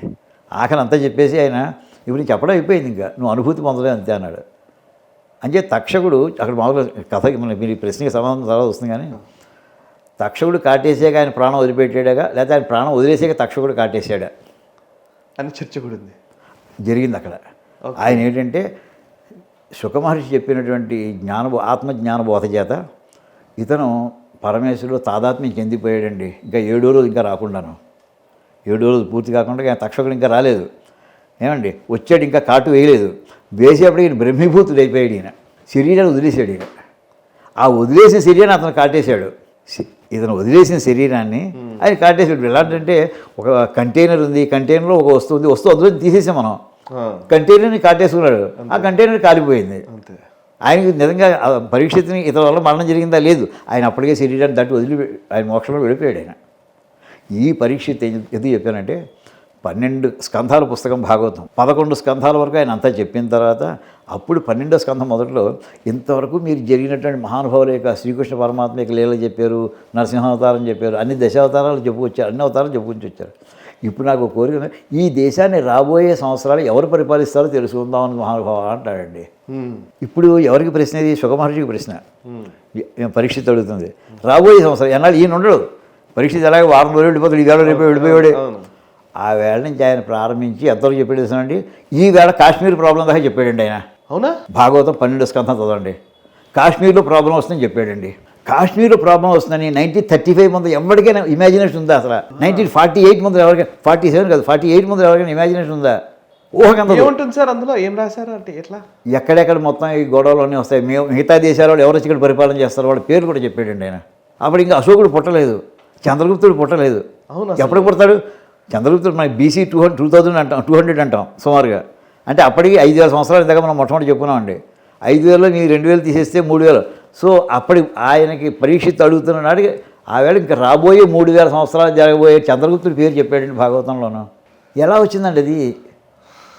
ఆఖరి అంతా చెప్పేసి ఆయన ఇప్పుడు చెప్పడం అయిపోయింది, ఇంకా నువ్వు అనుభూతి పొందలేదు అంతే అన్నాడు. అంటే తక్షకుడు అక్కడ మామూలుగా కథ మీరు ఈ ప్రశ్నకి సమాధానం తర్వాత వస్తుంది, కానీ తక్షకుడు కాటేసాక ఆయన ప్రాణం వదిలిపెట్టాడుగా, లేకపోతే ఆయన ప్రాణం వదిలేసాక తక్షకుడు కాటేసాడా అని చర్చ కూడా ఉంది, జరిగింది అక్కడ. ఆయన ఏంటంటే శుక మహర్షి చెప్పినటువంటి ఆత్మజ్ఞాన బోధ చేత ఇతను పరమేశ్వరుడు తాదాత్మ్యం చెందిపోయాడండి. ఇంకా 7వ రోజు ఇంకా రాకుండాను, 7వ రోజు పూర్తి కాకుండా ఆయన తక్షకుడు ఇంకా రాలేదు. ఏమండి వచ్చాడు, ఇంకా కాటు వేయలేదు, వేసేప్పటికి ఈయన బ్రహ్మీభూతుడు అయిపోయాడు. ఈయన శరీరాన్ని వదిలేశాడు. ఈయన ఆ వదిలేసిన శరీరాన్ని అతను కాటేశాడు. ఇతను వదిలేసిన శరీరాన్ని ఆయన కాటేశాడు. ఎలాంటంటే ఒక కంటైనర్ ఉంది, కంటైనర్లో ఒక వస్తువు ఉంది, వస్తువు అందులో తీసేసాం మనం, కంటైనర్ని కాటేసుకున్నాడు, ఆ కంటైనర్ కాలిపోయింది. ఆయనకి నిజంగా పరీక్షిత్ని ఇతని వల్ల మరణం జరిగిందా లేదు, ఆయన అప్పటికే శరీరాన్ని దాటి వదిలి ఆయన మోక్షంలో వెళ్ళిపోయాడు ఆయన. ఈ పరీక్షిత్ ఎందుకు చెప్పానంటే 12 స్కంధాల పుస్తకం భాగవతం, 11 స్కంధాల వరకు ఆయన అంతా చెప్పిన తర్వాత అప్పుడు 12వ స్కంధం మొదట్లో ఇంతవరకు మీరు జరిగినటువంటి మహానుభావుల యొక్క శ్రీకృష్ణ పరమాత్మ యొక్క లీల చెప్పారు, నరసింహావతారం చెప్పారు, అన్ని దశావతారాలు చెప్పుకొచ్చారు, అన్ని అవతారాలు చెప్పుకొని వచ్చారు. ఇప్పుడు నాకు ఒక కోరిక, ఈ దేశాన్ని రాబోయే సంవత్సరాలు ఎవరు పరిపాలిస్తారో తెలుసుకుందామని మహానుభావ అంటాడండి. ఇప్పుడు ఎవరికి ప్రశ్న? ఇది శుక మహర్షికి ప్రశ్న. పరీక్షిత్ అడుగుతుంది, రాబోయే సంవత్సరం ఎన్నాళ్ళు ఈయన ఉండడు, పరీక్షిత్ ఎలాగ వారం రోజులు వెళ్ళిపోతాడు, ఈ వేళ రేపు వెళ్ళిపోయాడే. ఆ వేళ నుంచి ఆయన ప్రారంభించి ఎంతవరకు చెప్పాడు తెలుసానండి, ఈ వేళ కాశ్మీర్ ప్రాబ్లం దాకా చెప్పాడండి ఆయన. అవునా? భాగవతం 12వ స్కంధం చదవండి. కాశ్మీర్లో ప్రాబ్లం వస్తుందని చెప్పాడండి. కాశ్మీర్లో ప్రాబ్లం వస్తుందని 1935 ముందు ఎవరికైనా ఇమాజినేషన్ ఉందా? అసలు 1948 ముందు ఎవరికైనా, 47 కాదు 48 ముందు ఎవరికైనా ఇమాజినేషన్ ఉందా? ఊహకంత ఏముంటుంది సార్ అందులో, ఏం రాశారు అంటే ఎట్లా, ఎక్కడెక్కడ మొత్తం ఈ గొడవలు అన్నీ వస్తాయి, మేము మిగతా దేశాల వాళ్ళు ఎవరు వచ్చి ఇక్కడ పరిపాలన చేస్తారో వాళ్ళ పేరు కూడా చెప్పాడండి ఆయన. అప్పుడు ఇంకా అశోకుడు పుట్టలేదు, చంద్రగుప్తుడు పుట్టలేదు. అవును, ఎప్పుడు పుడతాడు చంద్రగుప్తుడు? మనకి BC 2000 అంటాం, 200 అంటాం సుమారుగా. అంటే అప్పటికి 5,000 సంవత్సరాల దగ్గర మనం మొట్టమొదటి చెప్పుకున్నామండి. 5,000లో నీ 2,000 తీసేస్తే 3,000. సో అప్పటి ఆయనకి పరీక్షిత్ అడుగుతున్న నాటికి ఆవేళ ఇంకా రాబోయే 3,000 సంవత్సరాలు జరగబోయే చంద్రగుప్తుడి పేరు చెప్పాడండి భాగవతంలోనూ. ఎలా వచ్చిందండి అది?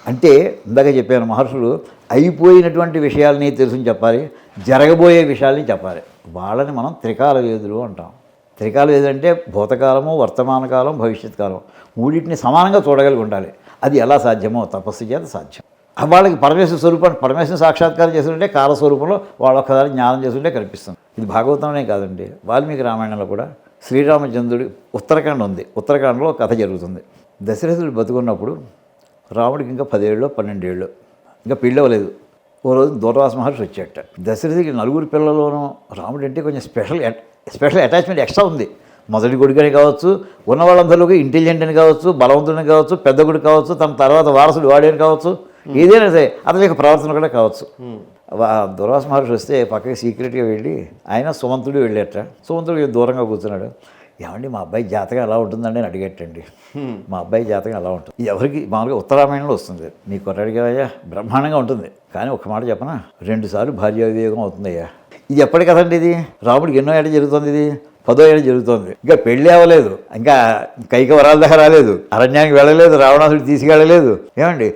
అంటే ఇందాక చెప్పాను, మహర్షులు అయిపోయినటువంటి విషయాలని తెలుసుని చెప్పాలి, జరగబోయే విషయాల్ని చెప్పాలి. వాళ్ళని మనం త్రికాల వేదులు అంటాం. త్రికాల వేదులు అంటే భూతకాలము, వర్తమాన కాలం, భవిష్యత్ కాలం, మూడింటిని సమానంగా చూడగలిగి ఉండాలి. అది ఎలా సాధ్యమో తపస్సు చేత సాధ్యం. వాళ్ళకి పరమేశ్వర స్వరూపాన్ని, పరమేశ్వర సాక్షాత్కారం చేస్తుంటే కాలస్వరూపంలో వాళ్ళ ఒక్కసారి జ్ఞానం చేస్తుంటే కనిపిస్తుంది. ఇది భాగవతంలోనే కాదండి, వాల్మీకి రామాయణంలో కూడా శ్రీరామచంద్రుడి ఉత్తరాఖండ్ ఉంది, ఉత్తరాఖండ్లో కథ జరుగుతుంది. దశరథుడు బతుకున్నప్పుడు రాముడికి ఇంకా 10 ఏళ్ళు 12 ఏళ్ళు, ఇంకా పెళ్ళవలేదు. ఓ రోజు దూర్వాస మహర్షి వచ్చాట. దశరథుడికి 4 పిల్లల్లోనూ రాముడు అంటే కొంచెం స్పెషల్ అటాచ్మెంట్ ఎక్స్ట్రా ఉంది. మొదటి కొడుకని కావచ్చు, ఉన్న వాళ్ళందరిలోకి ఇంటెలిజెంట్ అని కావచ్చు, బలవంతుని కావచ్చు, పెద్ద కొడుకు కావచ్చు, తన తర్వాత వారసుడు వాడేని కావచ్చు, ఏదైనా సరే అతని యొక్క ప్రవర్తన కూడా కావచ్చు. దూర్వాస మహర్షి వస్తే పక్కకి సీక్రెట్గా వెళ్ళి ఆయన సుమంతుడు వెళ్ళేట. సుమంతుడు దూరంగా కూర్చున్నాడు. ఏమండి మా అబ్బాయి జాతకం ఎలా ఉంటుందండి అని అడిగేటండి. మా అబ్బాయి జాతకం ఎలా ఉంటుంది, ఎవరికి మామూలుగా ఉత్తరామాయణంలో వస్తుంది, నీ కొట్టడిగా బ్రహ్మాండంగా ఉంటుంది. కానీ ఒక మాట చెప్పనా, 2 సార్లు భార్య వివేకం అవుతుందయ్యా. ఇది ఎప్పటి కదండి, ఇది రాముడికి ఎన్నో ఏళ్ళ జరుగుతుంది, ఇది 10వ ఏళ్ళు జరుగుతుంది. ఇంకా పెళ్ళి అవ్వలేదు, ఇంకా కైక వరాల దగ్గర రాలేదు, అరణ్యానికి వెళ్ళలేదు, రావణాసుడు తీసుకెళ్ళలేదు. ఏమండి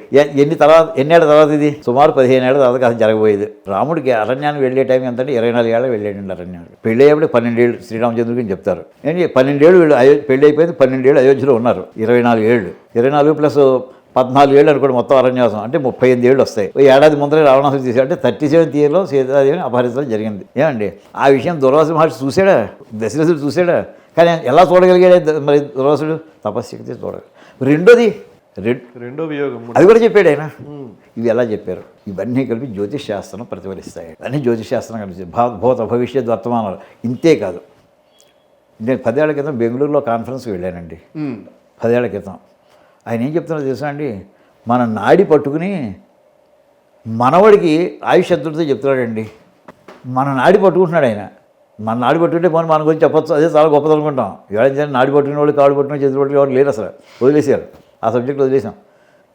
ఎన్నేళ్ల తర్వాత ఇది సుమారు 15 ఏళ్ల తర్వాత కథ జరగబోయేది. రాముడికి అరణ్యానికి వెళ్ళే టైం ఎంత అంటే 24 ఏళ్ళు వెళ్ళాడండి అరణ్యానికి. పెళ్ళి అయ్యేప్పుడు 12 ఏళ్ళు శ్రీరామచంద్రుడికి అని చెప్తారు. ఏంటి 12 ఏళ్ళు వీళ్ళు పెళ్ళి అయిపోయింది, 12 ఏళ్ళు అయోధ్యలో ఉన్నారు. 24 ఏళ్ళు, 24 ప్లస్ 14 ఏళ్ళు అనుకోండి మొత్తం అరణ్యాసం, అంటే 38 ఏళ్ళు వస్తాయి. ఓ ఏడాది ముందరే రావణాసుడు తీసాడు, అంటే 37th ఇయర్లో సీతాదేవిని అపహరించడం జరిగింది. ఏమండి ఆ విషయం దూర్వాస మహర్షి చూసాడా, దశరథుడు చూసాడా? కానీ ఎలా చూడగలిగాడే మరి దూర్వాసుడు? తపశ్శక్తి చూడగలి. రెండో వియోగం అది కూడా చెప్పాడు ఆయన. ఇవి ఎలా చెప్పారు? ఇవన్నీ కలిపి జ్యోతిష్ శాస్త్రం ప్రతిఫలిస్తాయి. అన్నీ జ్యోతిష్ శాస్త్రం కలిపి భూత భవిష్యత్ వర్తమానాలు. ఇంతే కాదు, నేను 10 ఏళ్ల క్రితం బెంగళూరులో కాన్ఫరెన్స్కి వెళ్ళానండి. 10 ఏళ్ల క్రితం ఆయన ఏం చెప్తున్నారో తెలుసా అండి, మన నాడి పట్టుకుని మనవడికి ఆయుష్ ఎంతుందో చెప్తున్నాడండి. మన నాడి పట్టుకుంటున్నాడు ఆయన. మన నాడి పట్టుకుంటే మన గురించి చెప్పచ్చు, అదే చాలా గొప్పది అనుకుంటాం. ఎవరైనా నాడి పట్టుకునే వాళ్ళు, కాడు పట్టుకుని, చేతులు పట్టుకుని ఎవరు లేరు, అసలు వదిలేశారు. ఆ సబ్జెక్ట్ వదిలేసాం.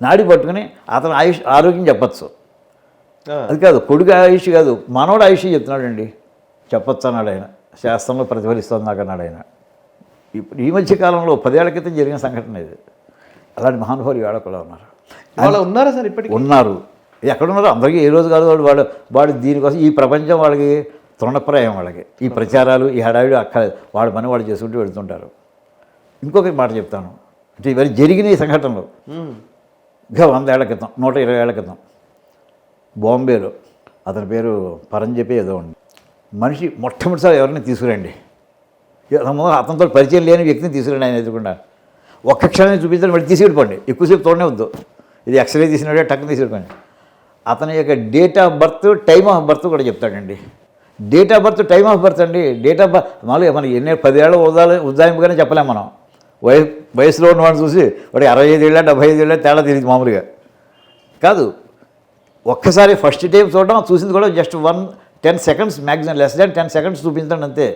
నాడి పట్టుకుని అతను ఆరోగ్యం చెప్పచ్చు. అది కాదు, కొడుకు ఆయుష్ కాదు, మనవడు ఆయుష్ చెప్తున్నాడండి. చెప్పచ్చు అన్నాడు ఆయన. శాస్త్రంలో ప్రతిఫలిస్తుంది నాకు అన్నాడు ఆయన. ఇప్పుడు ఈ మధ్య కాలంలో 10 ఏళ్ల క్రితం జరిగిన సంఘటన ఇది. అలాంటి మహానుభావులు ఇవాళ కూడా ఉన్నారు. వాళ్ళు ఉన్నారా సార్? ఇప్పటికీ ఉన్నారు. ఎక్కడున్నారో అందరికీ ఏ రోజు కాదు. వాడు దీనికోసం, ఈ ప్రపంచం వాళ్ళకి తృణప్రాయం. వాళ్ళకి ఈ ప్రచారాలు, ఈ హడావిడి అక్కర్లేదు. వాళ్ళ పని వాళ్ళు చేసుకుంటూ వెళ్తుంటారు. ఇంకొక మాట చెప్తాను, అంటే ఇవన్నీ జరిగిన ఈ సంఘటనలు ఇంకా 100 ఏళ్ల క్రితం, 120 ఏళ్ల క్రితం బాంబేలో, అతని పేరు పరంజపే ఏదో ఉంది, మనిషి మొట్టమొదటిసారి ఎవరిని తీసుకురండి, అతనితో పరిచయం లేని వ్యక్తిని తీసుకురండి ఆయన ఎదుర్కొండా. ఒక్క క్షణం చూపించండి, మళ్ళీ తీసుకెళ్ళిపోండి, ఎక్కువసేపు తోడనే వద్దు. ఇది ఎక్స్రే తీసినట్టే టక్కున తీసుకెళ్ళిపోండి. అతని యొక్క date of birth, time of birth కూడా చెప్తాడండి. Date of birth, time of birth అండి. డేట్ ఆఫ్ బర్త్ మామూలుగా మనకి 10 ఏళ్ళ ఉద్దాయింపుగానే చెప్పలేము మనం. వయసులో ఉన్నవాడిని చూసి వాడికి 65 ఏళ్ళ 75 ఏళ్ళ తేడా తెలియదు మామూలుగా కాదు. ఒక్కసారి ఫస్ట్ టైం చూడడం, చూసింది కూడా just 10 seconds maximum, less than 10 seconds చూపించండి అంతే.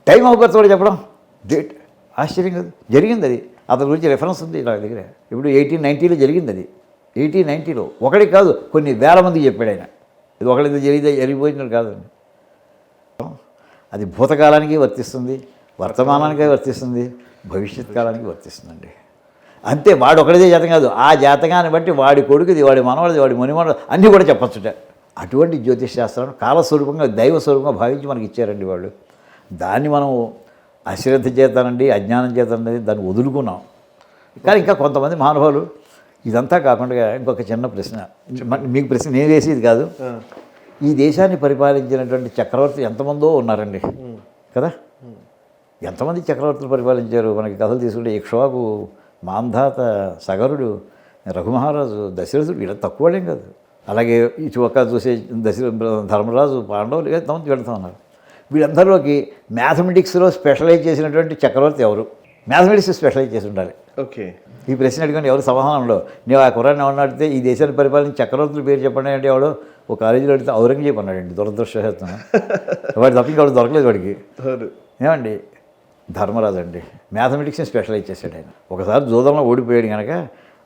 టైమ్ ఆఫ్ బర్త్ కూడా చెప్పడం, డేట్. ఆశ్చర్యం కాదు, జరిగింది అది. అతని గురించి రెఫరెన్స్ ఉంది నా దగ్గర. ఇప్పుడు 1890లో జరిగింది అది. 1890లో ఒకటి కాదు, కొన్ని వేల మందికి చెప్పాడు ఆయన. ఇది ఒకళ్ళది జరిగిపోయినట్టు కాదండి. అది భూతకాలానికి వర్తిస్తుంది, వర్తమానానికే వర్తిస్తుంది, భవిష్యత్ కాలానికి వర్తిస్తుందండి. అంతే. వాడు ఒకటిదే జాతకం కాదు, ఆ జాతకాన్ని బట్టి వాడి కొడుకుది, వాడి మనవాడిది, వాడి మునిమనవాడు అన్నీ కూడా చెప్పచ్చుట. అటువంటి జ్యోతిష్ శాస్త్రం కాలస్వరూపంగా, దైవ స్వరూపంగా భావించి మనకి ఇచ్చారండి వాళ్ళు. దాన్ని మనం అశ్రద్ధ చేతానండి, అజ్ఞానం చేతానండి, దాన్ని వదులుకున్నాం. కానీ ఇంకా కొంతమంది మహానుభావులు, ఇదంతా కాకుండా ఇంకొక చిన్న ప్రశ్న, మీకు ప్రశ్న నేను వేసేది కాదు. ఈ దేశాన్ని పరిపాలించినటువంటి చక్రవర్తి ఎంతమందో ఉన్నారండి కదా. ఎంతమంది చక్రవర్తులు పరిపాలించారు? మనకి కథలు తీసుకుంటే ఇక్ష్వాకు, మాంధాత, సగరుడు, రఘుమహారాజు, దశరథుడు, వీళ్ళ తక్కువ వాళ్ళేం కాదు. అలాగే ఇటు ఒక చూసే ధర్మరాజు, పాండవులు, ఎంతమంది వెళుతూ ఉన్నారు. వీళ్ళందరిలోకి మ్యాథమెటిక్స్లో స్పెషలైజ్ చేసినటువంటి చక్రవర్తి ఎవరు? మ్యాథమెటిక్స్ స్పెషలైజ్ చేసి ఉండాలి. ఓకే. ఈ ప్రశ్న అడిగిన ఎవరు సమాధానంలో, నేను ఆ కుర్రాన్ని ఎవరిని అడిగితే ఈ దేశాన్ని పరిపాలించిన చక్రవర్తుల పేరు చెప్పండి అంటే ఎవడో ఒక కాలేజీలో అడిగితే ఔరంగజేబు అన్నాడండి. దురదృష్టం. వాడు తప్ప ఇంక వాడు దొరకలేదు వాడికి. ఏమండి, ధర్మరాజు అండి మ్యాథమెటిక్స్ని స్పెషలైజ్ చేశాడు ఆయన. ఒకసారి జూదంలో ఓడిపోయాడు కనుక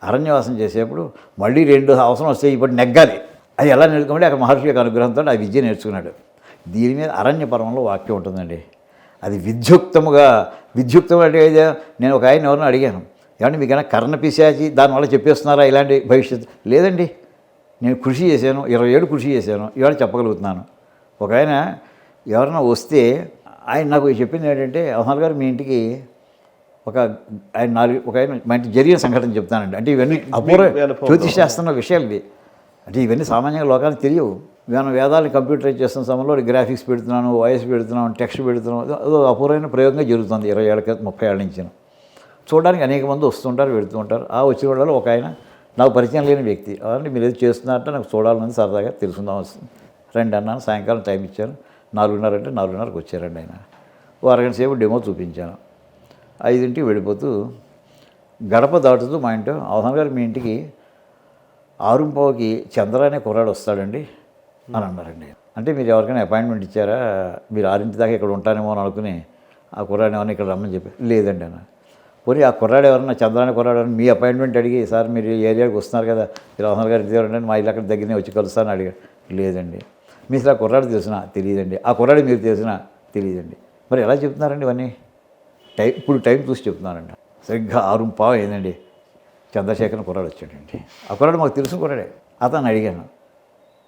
అరణ్యవాసం చేసేప్పుడు మళ్ళీ 2 అవసరం వస్తే ఇప్పుడు నెగ్గాలి. అది ఎలా నేర్చుకోమంటే అక్కడ మహర్షి యొక్క అనుగ్రహంతో ఆ విద్య నేర్చుకున్నాడు. దీని మీద అరణ్య పర్వంలో వాక్యం ఉంటుందండి. అది విద్యుక్తం అంటే నేను ఒక ఆయన ఎవరినో అడిగాను, ఏమంటే మీకైనా కర్ణపిశాచి దానివల్ల చెప్పేస్తున్నారా ఇలాంటి భవిష్యత్తు? లేదండి, నేను కృషి చేశాను, 20 ఏళ్ళు కృషి చేశాను, ఇవాళ చెప్పగలుగుతున్నాను. ఒక ఆయన ఎవరైనా వస్తే ఆయన నాకు చెప్పింది ఏంటంటే, అవసరం గారు మీ ఇంటికి ఒక ఆయన మా ఇంటికి జరిగిన సంఘటన చెప్తానండి. అంటే ఇవన్నీ అపూర్వ జ్యోతిష్ శాస్త్రంలో విషయాలు ఇవి. అంటే ఇవన్నీ సామాన్యంగా లోకానికి తెలియవు. మనం వేదాలను కంప్యూటరైజ్ చేస్తున్న సమయంలో గ్రాఫిక్స్ పెడుతున్నాను, వాయిస్ పెడుతున్నాను, టెక్స్ట్ పెడుతున్నాను, అదో అపూర్వమైన ప్రయోగంగా జరుగుతుంది. 20 ఏళ్ళ క్రితం, 30 ఏళ్ళ నుంచి చూడడానికి అనేక మంది వస్తుంటారు, వెళుతూ ఉంటారు. ఆ వచ్చిన వాళ్ళలో ఒక ఆయన నాకు పరిచయం లేని వ్యక్తి, అలాంటి మీరు ఏదో చేస్తున్నారంటే నాకు చూడాలని సరదాగా తెలుసుకుందాం వస్తుంది. రండి అన్నాను. సాయంకాలం టైం ఇచ్చాను. 4:30 అంటే 4:30కి వచ్చారండి ఆయన. ఓ అరగంట సేపు డెమో చూపించాను. 5ంటికి వెళ్ళిపోతూ గడప దాటుతూ మా ఇంట్లో, అవసరం గారు మీ ఇంటికి 6:15కి చంద్ర అనే కుర్రాడు వస్తాడండి అని అన్నారండి. అంటే మీరు ఎవరికైనా అపాయింట్మెంట్ ఇచ్చారా? మీరు 6 దాకా ఇక్కడ ఉంటానేమో అని అనుకుని ఆ కుర్రాడిని ఎవరిని ఇక్కడ రమ్మని చెప్పి, లేదండి అన్న. పోనీ ఆ కుర్రాడు ఎవరన్నా చంద్రాని కుర్రాడు అని మీ అపాయింట్మెంట్ అడిగి, సార్ మీరు ఏరియాకి వస్తున్నారు కదా, మీరు అవసరం గారు ఇదేవారండి మా ఇల్లు అక్కడ దగ్గరనే వచ్చి కలుస్తానని అడిగారు. లేదండి. మీరు ఆ కుర్రాడు తెలిసినా తెలియదండి. ఆ కుర్రాడు మీరు తెలిసినా తెలియదండి. మరి ఎలా చెప్తున్నారండి ఇవన్నీ? ఇప్పుడు టైం చూసి చెప్తున్నానండి. సరిగ్గా 6:15 అయిందండి. చంద్రశేఖర్ కుర్రాడు వచ్చాడండి. ఆ కుర్రాడు మాకు తెలుసు కుర్రాడే. అతను అడిగాను,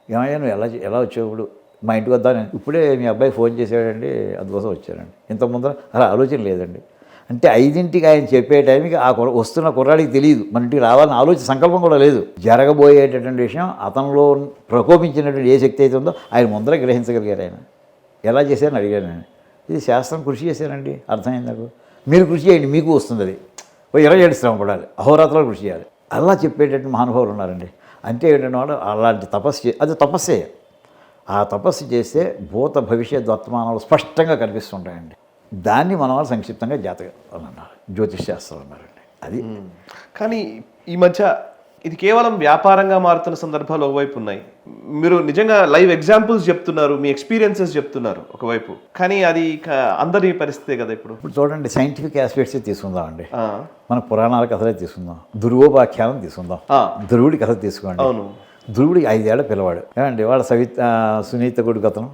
ఏమయ్యా నువ్వు ఎలా వచ్చావు ఇప్పుడు మా ఇంటికి వద్దా? నేను ఇప్పుడే మీ అబ్బాయి ఫోన్ చేశాడండి, అందుకోసం వచ్చానండి. ఇంత ముందర అలా ఆలోచన లేదండి. అంటే 5ంటికి ఆయన చెప్పే టైంకి ఆ వస్తున్న కుర్రాడికి తెలియదు మన ఇంటికి రావాలని ఆలోచన, సంకల్పం కూడా లేదు. జరగబోయేటటువంటి విషయం అతనిలో ప్రకోపించినటువంటి ఏ శక్తి అయితే ఉందో ఆయన ముందర గ్రహించగలిగారు. ఆయన ఎలా చేశారని అడిగాను నేను. ఇది శాస్త్రం కృషి చేశానండి, అర్థమైంది నాకు. మీరు కృషి చేయండి, మీకు వస్తుంది. అది 20 ఏళ్ళు శ్రమ పడాలి, అహోరాత్రాలు కృషి చేయాలి. అలా చెప్పేటటువంటి మహానుభావులు ఉన్నారండి. అంటే ఏంటంటే వాడు అలాంటి తపస్సు, అది తపస్సే. ఆ తపస్సు చేస్తే భూత భవిష్యత్ వర్తమానాలు స్పష్టంగా కనిపిస్తుంటాయండి. దాన్ని మన వాళ్ళు సంక్షిప్తంగా జాతకం అన్నారు, జ్యోతిష్ శాస్త్రం అన్నారండి. అది కానీ ఈ మధ్య ఇది కేవలం వ్యాపారంగా మారుతున్న సందర్భాలు ఒకవైపు ఉన్నాయి. మీరు నిజంగా లైవ్ ఎగ్జాంపుల్స్ చెప్తున్నారు, మీ ఎక్స్పీరియన్సెస్ చెప్తున్నారు ఒకవైపు, కానీ అది అందరి పరిస్థితే కదా. ఇప్పుడు చూడండి, సైంటిఫిక్ ఆస్పెక్ట్స్ తీసుకుందామండి. మన పురాణాల కథలే తీసుకుందాం, ధ్రువోపాఖ్యానం తీసుకుందాం. ధ్రువుడి కథ తీసుకోండి. అవును, ధ్రువుడికి 5 ఏళ్ల పిల్లవాడు. ఏమండి, వాళ్ళ సునీత కొడుకు అతను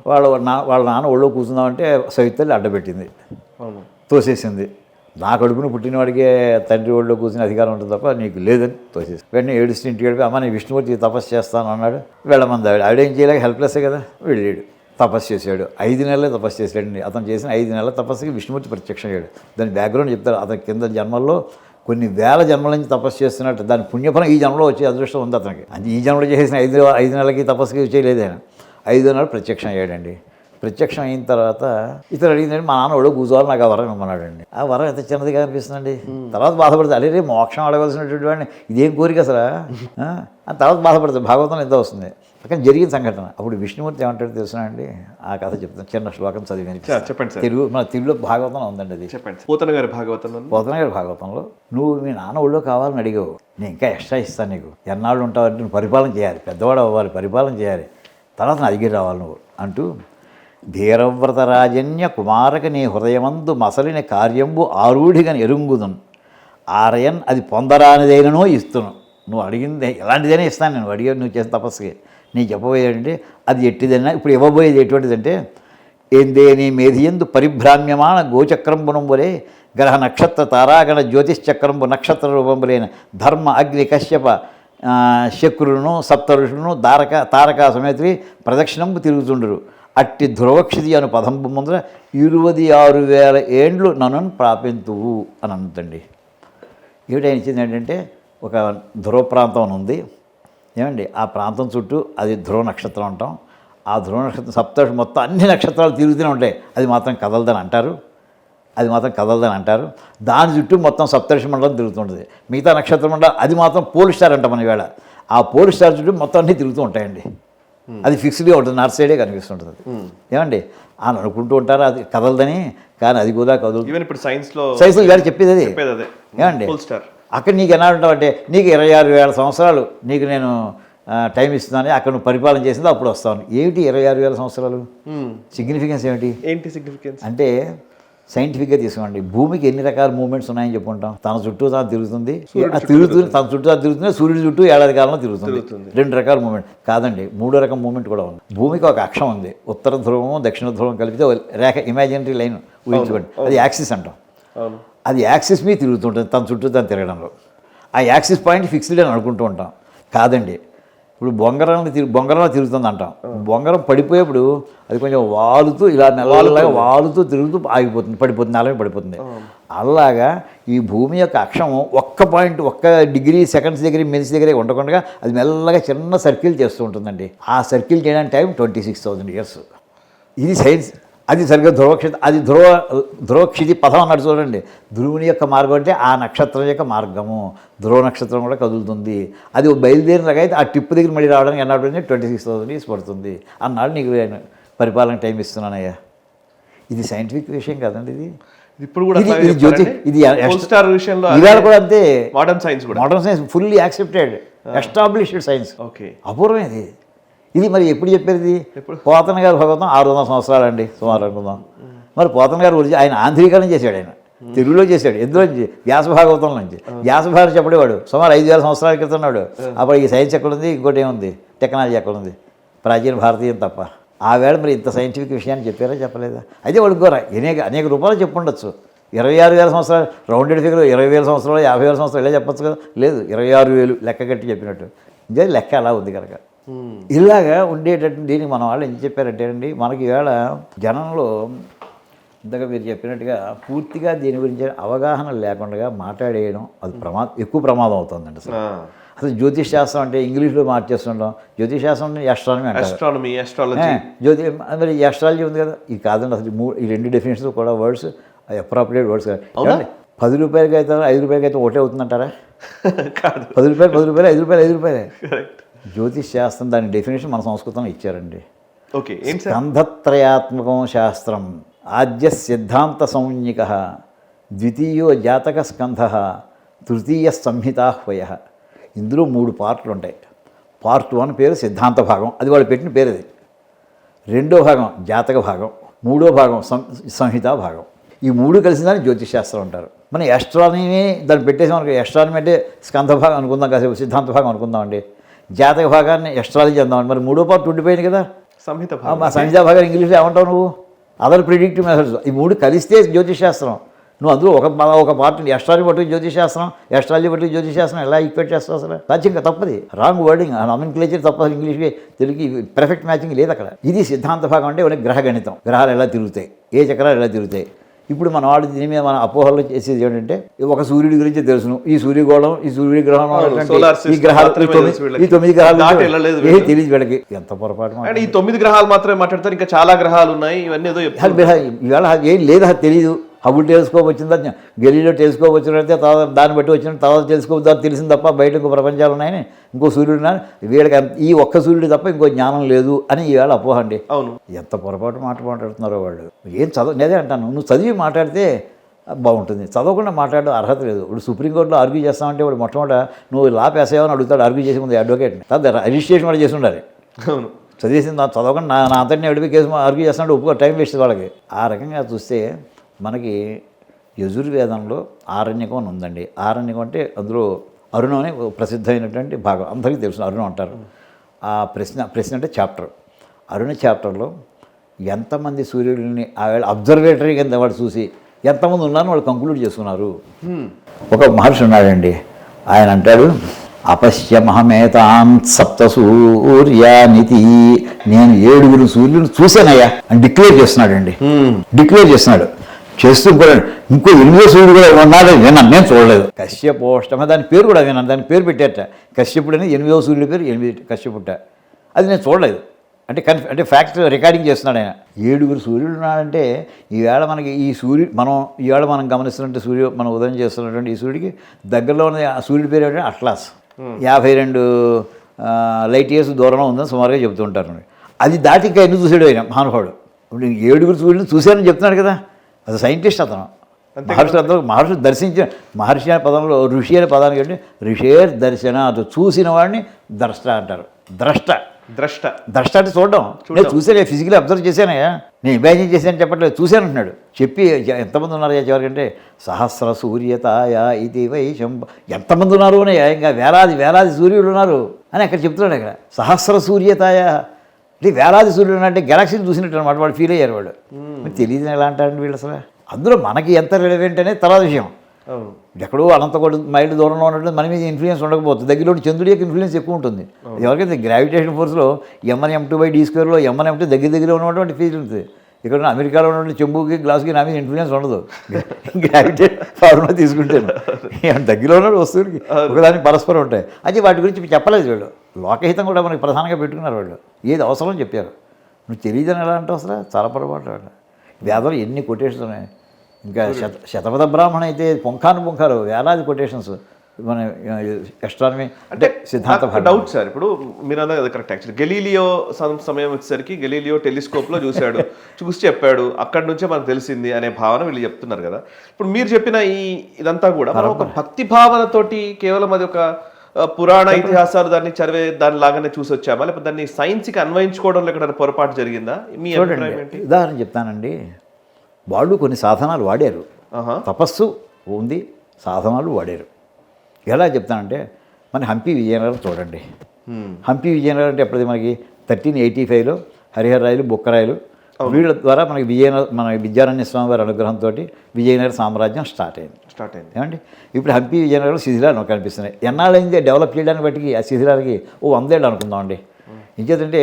వాళ్ళ నాన్న ఒళ్ళో కూర్చుందామంటే సవితల్లి అడ్డపెట్టింది, అవును, తోసేసింది. నా కడుపును పుట్టినవాడికే తండ్రి ఒళ్ళో కూర్చుని అధికారం ఉంటుంది తప్ప నీకు లేదని తోసేసి వెంటనే ఏడుస్తూ ఇంటికి వెళ్ళి అమ్మ నేను విష్ణుమూర్తి తపస్సు చేస్తాను అన్నాడు. వెళ్ళమంది ఆవిడేం చేయలేక హెల్ప్లెస్సే కదా, వెళ్ళాడు తపస్సు చేశాడు. 5 నెలలే తపస్సు చేశాడండి. అతను చేసిన 5 నెలల తపస్సుకి విష్ణుమూర్తి ప్రత్యక్షం అయ్యాడు. దాని బ్యాక్గ్రౌండ్ చెప్తారు. అతని కింద జన్మల్లో కొన్ని వేల జన్మల నుంచి తపస్సు చేస్తున్నట్టు దాని పుణ్యఫలం ఈ జన్మలో వచ్చే అదృష్టం ఉంది అతనికి. అది ఈ జన్మలో చేసిన 5 నెలలకి తపస్సుకి చేయలేదు ఆయన. 5 నెలలు ప్రత్యక్షం అయ్యాడండి. ప్రత్యక్షం అయిన తర్వాత ఇతను అడిగిందండి, మా నాన్న ఒళ్ళు కూర్చోవాలి, నాకు ఆ వరం ఇమ్మన్నాడండి. ఆ వరం ఎంత చిన్నదిగా అనిపిస్తుందండి. తర్వాత బాధపడుతుంది, అరే రే మోక్షం అడగవలసినటువంటి వాడిని ఇదేం కోరిక అసలు అని తర్వాత బాధపడుతుంది. భాగవతం ఎంత వస్తుంది అక్కడ జరిగిన సంఘటన. అప్పుడు విష్ణుమూర్తి ఏమంటాడు తెలుసునా అండి, ఆ కథ చెప్తాను. చిన్న శ్లోకం చదివి చెప్పండి సార్. మన తెలుగులో భాగవతం ఉందండి, అది చెప్పండి. పోతన గారి భాగవతంలో నువ్వు మీ నాన్న ఒళ్ళో కావాలని అడిగావు, నేను ఇంకా ఎక్స్ట్రా ఇస్తాను నీకు, ఎన్నాళ్ళు ఉంటావు అంటే నువ్వు పరిపాలన చేయాలి, పెద్దవాడు అవ్వాలి, పరిపాలన చేయాలి, తర్వాత నా దగ్గర రావాలి నువ్వు అంటూ ధీరవ్రత రాజన్య కుమారక నీ హృదయమందు మసలిన కార్యంబు ఆరూఢిగని ఎరుంగుదును ఆరయన్ అది పొందరానిదైననో ఇస్తును. నువ్వు అడిగింది ఎలాంటిదైనా ఇస్తాను, నేను అడిగాను నువ్వు చేసిన తపస్సుకి. నీకు చెప్పబోయేదంటే అది ఎట్టిదైనా ఇప్పుడు ఇవ్వబోయేది ఎటువంటిదంటే ఏందేని మేధియందు పరిభ్రామ్యమాన గోచక్రంబునంబులే గ్రహ నక్షత్ర తారాగణ జ్యోతిశ్చక్రంబు నక్షత్ర రూపంబులైన ధర్మ అగ్ని కశ్యప శక్రులను సప్తఋషులను తారకా సమేతుడి ప్రదక్షిణంబు తిరుగుతుండరు. అట్టి ధ్రువక్షితి అను పదంబు ముందర 26,000 ఏండ్లు నన్ను ప్రాపింతువు అని అంతండి. ఏమిటైనా ఇచ్చింది ఏంటంటే ఒక ధ్రువ ప్రాంతం ఉంది ఏమండి, ఆ ప్రాంతం చుట్టూ అది ధ్రువ నక్షత్రం అంటాం. ఆ ధ్రువ నక్షత్రం సప్తఋషి మొత్తం అన్ని నక్షత్రాలు తిరుగుతూనే ఉంటాయి, అది మాత్రం కదలదని అంటారు. దాని చుట్టూ మొత్తం సప్తఋషి మండలం తిరుగుతుంటుంది. మిగతా నక్షత్ర మండలం అది మాత్రం పోల్ స్టార్ అంటాం మన వేళ. ఆ పోల్ స్టార్ చుట్టూ మొత్తం అన్నీ తిరుగుతూ ఉంటాయండి. అది ఫిక్స్డ్గా ఉంటుంది, నార్త్ సైడే కనిపిస్తుంటుంది. ఏమండి అని అనుకుంటూ ఉంటారు అది కదలదని, కానీ అది కూడా కదలదు. ఇప్పుడు సైన్స్లో గారు చెప్పేది అది. ఏమండి అక్కడ నీకు ఎలా ఉంటావు అంటే నీకు 26,000 సంవత్సరాలు నీకు నేను టైం ఇస్తున్నాను, అక్కడ నువ్వు పరిపాలన చేసిందో అప్పుడు వస్తాను. ఏమిటి 26,000 సంవత్సరాలు సిగ్నిఫికెన్స్ ఏంటి సిగ్నిఫికెన్స్ అంటే సైంటిఫిక్గా తీసుకోండి. భూమికి ఎన్ని రకాల మూమెంట్స్ ఉన్నాయని చెప్పుకుంటాం. తన చుట్టూ తాను తిరుగుతుంది, తన చుట్టూ తిరుగుతుంది, సూర్యుడి చుట్టూ ఏడాది కాలంలో తిరుగుతుంది. 2 రకాల మూమెంట్ కాదండి, 3వ రకం మూమెంట్ కూడా ఉంది. భూమికి ఒక అక్షం ఉంది, ఉత్తర ధ్రువము దక్షిణ ధ్రువం కలిపితే రేఖ ఇమాజినరీ లైన్ ఊహించుకోండి, అది యాక్సిస్ అంటాం. అది యాక్సిస్ మీద తిరుగుతుంటుంది తన చుట్టూ తను తిరగడంలో. ఆ యాక్సిస్ పాయింట్ ఫిక్స్డ్ అని అనుకుంటూ ఉంటాం. కాదండి, ఇప్పుడు బొంగరంలో తిరుగుతుంది అంటాం. బొంగరం పడిపోయేప్పుడు అది కొంచెం వాలుతూ ఇలా నెలలాగా వాలుతూ తిరుగుతూ ఆగిపోతుంది, పడిపోతుంది, అలాగే పడిపోతుంది. అలాగా ఈ భూమి యొక్క అక్షం ఒక్క డిగ్రీ సెకండ్స్ దగ్గర మినిట్స్ దగ్గర ఉండకుండా అది మెల్లగా చిన్న సర్కిల్ చేస్తూ ఉంటుందండి. ఆ సర్కిల్ చేయడానికి టైం 26,000 years. ఇది సైన్స్. అది సరిగ్గా అది ధ్రువక్షితి పథం అన్నట్టు చూడండి. ధ్రువుని యొక్క మార్గం అంటే ఆ నక్షత్రం యొక్క మార్గము. ధ్రువ నక్షత్రం కూడా కదులుతుంది. అది బయలుదేరినలాగా అయితే ఆ టిప్పు దగ్గర మళ్ళీ రావడానికి ఎన్నాడు 26,000 years పడుతుంది. అన్నాడు నీకు పరిపాలన టైం ఇస్తున్నానయ్యా. ఇది సైంటిఫిక్ విషయం కదండి. ఇది ఇప్పుడు కూడా ఇది జ్యోతి, ఇది ఇవాళ కూడా అంతే. Modern science fully accepted, established science. అపూర్వం ఇది. ఇది మరి ఎప్పుడు చెప్పేది? పోతన గారు భగవతం 600 సంవత్సరాలు అండి సుమారు అనుకుందాం. మరి పోతన గారు గురించి ఆయన ఆంధ్రీకరణ చేశాడు, ఆయన తెలుగులో చేశాడు. ఎందులో నుంచి? వ్యాస భాగవతం నుంచి. వ్యాస భారతి చెప్పడేవాడు సుమారు 5,000 సంవత్సరాల క్రితం ఉన్నాడు. అప్పుడు ఈ సైన్స్ ఎక్కడుంది, ఇంకోటి ఏముంది, టెక్నాలజీ ఎక్కడుంది? ప్రాచీన భారతీయం తప్ప. ఆ వేళ మరి ఇంత సైంటిఫిక్ విషయాన్ని చెప్పారా చెప్పలేదా? అయితే వాడు కూడా అనేక రూపాయలు చెప్పుండొచ్చు. 26,000 సంవత్సరాలు రౌండెడ్ ఫిగర్, 20,000 సంవత్సరాలు, 50,000 సంవత్సరాలు ఇలా చెప్పచ్చు కదా. లేదు, 26,000 లెక్క కట్టి చెప్పినట్టు. ఇంకా లెక్క అలా ఉంది కనుక ఇలాగా ఉండేటట్టు. దీనికి మన వాళ్ళు ఏం చెప్పారంటే అండి, మనకి ఈవేళ జనంలో ఇంతగా మీరు చెప్పినట్టుగా పూర్తిగా దీని గురించి అవగాహన లేకుండా మాట్లాడేయడం అది ఎక్కువ ప్రమాదం అవుతుందండి. అసలు జ్యోతిష్ శాస్త్రం అంటే ఇంగ్లీష్లో మార్చేస్తుంటాం. జ్యోతిష్ శాస్త్రం అంటే ఆస్ట్రానమీ అంటారు. మరి ఆస్ట్రాలజీ ఉంది కదా, ఇది కాదండి. అసలు ఈ 2 డెఫినేషన్స్ కూడా వర్డ్స్ అప్రాప్రియేట్ వర్డ్స్ కాదు. 10 రూపాయలకి అయితే 5 రూపాయలకి అయితే ఒకటే అవుతుందంటారా? 10 రూపాయలు 10 రూపాయలు, 5 రూపాయలు 5 రూపాయలే. జ్యోతిష్ శాస్త్రం దాని డెఫినేషన్ మన సంస్కృతంలో ఇచ్చారండి. స్కంధత్రయాత్మకం శాస్త్రం ఆద్య సిద్ధాంత సంజ్ఞిక, ద్వితీయో జాతక స్కంధ, తృతీయ సంహితాహ్వయ. ఇందులో 3 పార్ట్లు ఉంటాయి. పార్ట్ 1 పేరు సిద్ధాంత భాగం, అది వాళ్ళు పెట్టిన పేరు అది. 2వ భాగం జాతక భాగం, 3వ భాగం సంహితా భాగం. ఈ 3 కలిసిన దాన్ని జ్యోతిషశాస్త్రం అంటారు. మనం ఎస్ట్రానమీ దాన్ని పెట్టేసాం అనుకో, ఎస్ట్రానమీ అంటే స్కంధ భాగం అనుకుందాం, కాసేపు సిద్ధాంత భాగం అనుకుందామండి. జాతక భాగాన్ని ఎస్ట్రాలజీ అందామండి. మరి 3వ పార్ట్ ఉండిపోయింది కదా, సంహితా భాగం ఇంగ్లీష్లో ఏమంటావు నువ్వు? Other predictive methods. ఈ 3 కలిస్తే జ్యోతిషశాస్త్రం. నువ్వు అందులో ఒక పార్ట్ ఎస్ట్రాలజీ పట్టుకు జ్యోతిషశాస్త్రం, ఎస్ట్రాలజీ పట్టుకు జ్యోతిషశాస్త్రం ఎలా ఈక్వేట్ చేస్తావు? అసలు ఖచ్చితంగా తప్పది. రాంగ్ వర్డింగ్, నామిన్క్లేచర్ తప్పదు. ఇంగ్లీష్కి తెలుగుకి పర్ఫెక్ట్ మ్యాచింగ్ లేదు అక్కడ. ఇది సిద్ధాంత భాగం అంటే గ్రహ గణితం. గ్రహాలు ఎలా తిరుగుతాయి, ఏ చక్రాలు ఎలా తిరుగుతాయి. ఇప్పుడు మన వాళ్ళు దీని మీద మన అపోహల్లో చేసేది ఏంటంటే, ఒక సూర్యుడి గురించి తెలుసును, ఈ సూర్యగోళం, ఈ సూర్యుడి గ్రహం, ఈ గ్రహాలు, ఈ 9 గ్రహాలు ఏది తెలియదు వీళ్ళకి. ఎంత పొరపాటు! ఈ 9 గ్రహాలు మాత్రమే మాట్లాడతారు, ఇంకా చాలా గ్రహాలు ఉన్నాయి, ఇవన్నీ ఏదో ఇవాళ ఏం లేదు, అది తెలియదు. హబుల్ టెలిస్కోప్ వచ్చిందా, గెలీలియో టెలిస్కోప్ వచ్చినట్టే దాన్ని బట్టి వచ్చిన తర్వాత టెలిస్కోప్ ద్వారా తెలిసింది తప్ప బయట ఇంకో ప్రపంచాలు ఉన్నాయని, ఇంకో సూర్యుడు ఉన్నాయని, వీళ్ళకి ఈ ఒక్క సూర్యుడు తప్ప ఇంకో జ్ఞానం లేదు అని ఈవేళ అపోహ అండి. అవును, ఎంత పొరపాటు మాట్లాడుతున్నారో వాళ్ళు. ఏం నేనే అంటాను, నువ్వు చదివి మాట్లాడితే బాగుంటుంది, చదవకుండా మాట్లాడడం అర్హత లేదు. ఇప్పుడు సుప్రీంకోర్టులో ఆర్గ్యూ చేస్తామంటే వాడు మొట్టమొదట నువ్వు లా పాస్ అయ్యావని అడుగుతాడు, ఆర్గ్యూ చేసే ముందు అడ్వకేట్ని. తర్వాత రిజిస్ట్రేషన్ కూడా చేసి ఉండాలి. అవును, చదివేసింది చదవకుండా నా అంతటిని అడిగి కేసు ఆర్గ్యూ చేస్తున్నాడు, ఒప్పుకో, టైం వేస్ట్ వాళ్ళకి. ఆ రకంగా చూస్తే మనకి యజుర్వేదంలో ఆరణ్యకం అని ఉందండి. ఆరణ్యకం అంటే అందులో అరుణం అనే ప్రసిద్ధమైనటువంటి భాగం, అందరికీ తెలుసు, అరుణం అంటారు. ఆ ప్రశ్న అంటే చాప్టర్. అరుణ చాప్టర్లో ఎంతమంది సూర్యుడిని ఆవేళ అబ్జర్వేటరీ కింద వాడు చూసి ఎంతమంది ఉన్నారో వాళ్ళు కంక్లూడ్ చేసుకున్నారు. ఒక మహర్షి ఉన్నాడండి, ఆయన అంటాడు, అపశ్యమహమేతాం సప్త సూర్యానితి, నేను 7 సూర్యులను చూశానయ్యా అని డిక్లేర్ చేస్తున్నాడండి. డిక్లేర్ చేస్తున్నాడు. చేస్తూ కూడా ఇంకో 8వ సూర్యుడు కూడా ఉన్నాడు విన్నాను, నేను చూడలేదు. కశ్యపోష్టమ, దాని పేరు కూడా విన్నాను, దాని పేరు పెట్టేట కశ్యపుడు అని. 8వ సూర్యుడి పేరు 8 కశ్యపుట్ట. అది నేను చూడలేదు. అంటే ఫ్యాక్ట్ రికార్డింగ్ చేస్తున్నాడు ఆయన. 7 సూర్యుడు ఉన్నాడంటే ఈవేళ మనకి ఈ ఈవేళ మనం గమనిస్తున్నట్టు మనం ఉదయం చేస్తున్నటువంటి ఈ సూర్యుడికి దగ్గరలో ఉన్న ఆ సూర్యుడి పేరు ఏంటంటే అట్లాస్. 52 లైట్ ఇయర్స్ దూరంలో ఉందని సుమారుగా చెబుతూ ఉంటారు. అది దాటి ఇంకా ఎన్ని చూసాడు ఆయన మహానుభావుడు. ఇప్పుడు 7 సూర్యుడిని చూశానని చెప్తున్నాడు కదా, అది సైంటిస్ట్ అతను. మహర్షులు దర్శించిన, మహర్షి అనే పదంలో ఋషి అనే పదానికి ఏంటి, ఋషేర్ దర్శన, అది చూసిన వాడిని ద్రష్ట అంటారు. ద్రష్ట అంటే చూడడం. నేను చూసాను, ఫిజికలీ అబ్జర్వ్ చేశానయ్యా, నేను ఇమాజిన్ చేశాను చెప్పట్లేదు, చూశాను అంటున్నాడు. చెప్పి ఎంతమంది ఉన్నారు చివరికంటే సహస్ర సూర్యతాయ ఇది వైశంభ, ఎంతమంది ఉన్నారు అని, ఇంకా వేలాది సూర్యుడు ఉన్నారు అని అక్కడ చెప్తున్నాడు. అక్కడ సహస్ర సూర్యతాయ అంటే వేలాది సూర్యుడు అంటే గెలాక్సీని చూసినట్టు అనమాట. వాడు ఫీల్ అయ్యారు. వాడు తెలియదు ఎలా అంటారండి వీళ్ళు అసలు. అందులో మనకి ఎంత రిలవెంట్ అనేది తర్వాత విషయం. ఎక్కడో అనంతకోటి మైళ్ళు దూరంలో ఉన్నట్టు మన మీద ఇన్ఫ్లుయెన్స్ ఉండకపోతుంది. దగ్గరలో చంద్రుడి యొక్క ఇన్ఫ్లుయెన్స్ ఎక్కువ ఉంటుంది. ఎవరికైతే గ్రావిటేషన్ ఫోర్స్లో m1m2/d² m1m2 దగ్గర ఉన్నటువంటి ఫీల్ ఉంటుంది. ఇక్కడ అమెరికాలో ఉన్నటువంటి చెంబుకి గ్లాసుకి నా మీద ఇన్ఫ్లుయెన్స్ ఉండదు. గ్రావిటేషన్ ఫార్ములా తీసుకుంటాను. దగ్గరలో ఉన్న వస్తువులకి ఒకదానికి పరస్పరం ఉంటాయి. అది వాటి గురించి చెప్పలేదు వీళ్ళు. లోకహితం కూడా మనకి ప్రధానంగా పెట్టుకున్నారు వాళ్ళు. ఏది అవసరం చెప్పారు. నువ్వు తెలియదని ఎలా అంటావు అసలు? చాలా పొరపాటు వాళ్ళు. వేదంలో ఎన్ని కొటేషన్స్ ఉన్నాయి. ఇంకా శతపథ బ్రాహ్మణ అయితే పుంఖాలు వేలాది కొటేషన్స్ మన ఎస్ట్రానమీ అంటే సిద్ధాంత. డౌట్ సార్, ఇప్పుడు మీరు అన్నది అది కరెక్ట్. యాక్చువల్లీ గెలీలియో సమయం వచ్చేసరికి గెలీలియో టెలిస్కోప్లో చూసి చెప్పాడు, అక్కడి నుంచే మనకు తెలిసింది అనే భావన వీళ్ళు చెప్తున్నారు కదా. ఇప్పుడు మీరు చెప్పిన ఇదంతా కూడా మనం ఒక భక్తి భావనతోటి కేవలం అది ఒక పురాణ ఇతిహాసాలు దాన్ని చదివే దాని లాగానే చూసి వచ్చామా, లేకపోతే దాన్ని సైన్స్కి అన్వయించుకోవడంలో ఎక్కడ పొరపాటు జరిగిందా? మీ అభిప్రాయం ఏంటి? ఉదాహరణ చెప్తానండి. వాళ్ళు కొన్ని సాధనాలు వాడారు, తపస్సు ఉంది, సాధనాలు వాడారు. ఎలా చెప్తానంటే మన హంపి విజయనగరం చూడండి. హంపి విజయనగరం అంటే ఎప్పటిది మనకి 1385లో హరిహరరాయలు బుక్కరాయలు వీళ్ళ ద్వారా మనకి మన విద్యారణ్య స్వామి వారి అనుగ్రహంతో విజయనగర సామ్రాజ్యం స్టార్ట్ అయింది. ఏమండి ఇప్పుడు హంపి విజయనగరంలో శిథిలాలు కనిపిస్తున్నాయి. ఎన్నాళ్ళైంది డెవలప్ చేయడానికి బట్టి ఆ శిథిలాలకి 100 ఏళ్ళు అనుకుందామండి. ఇంకేంటంటే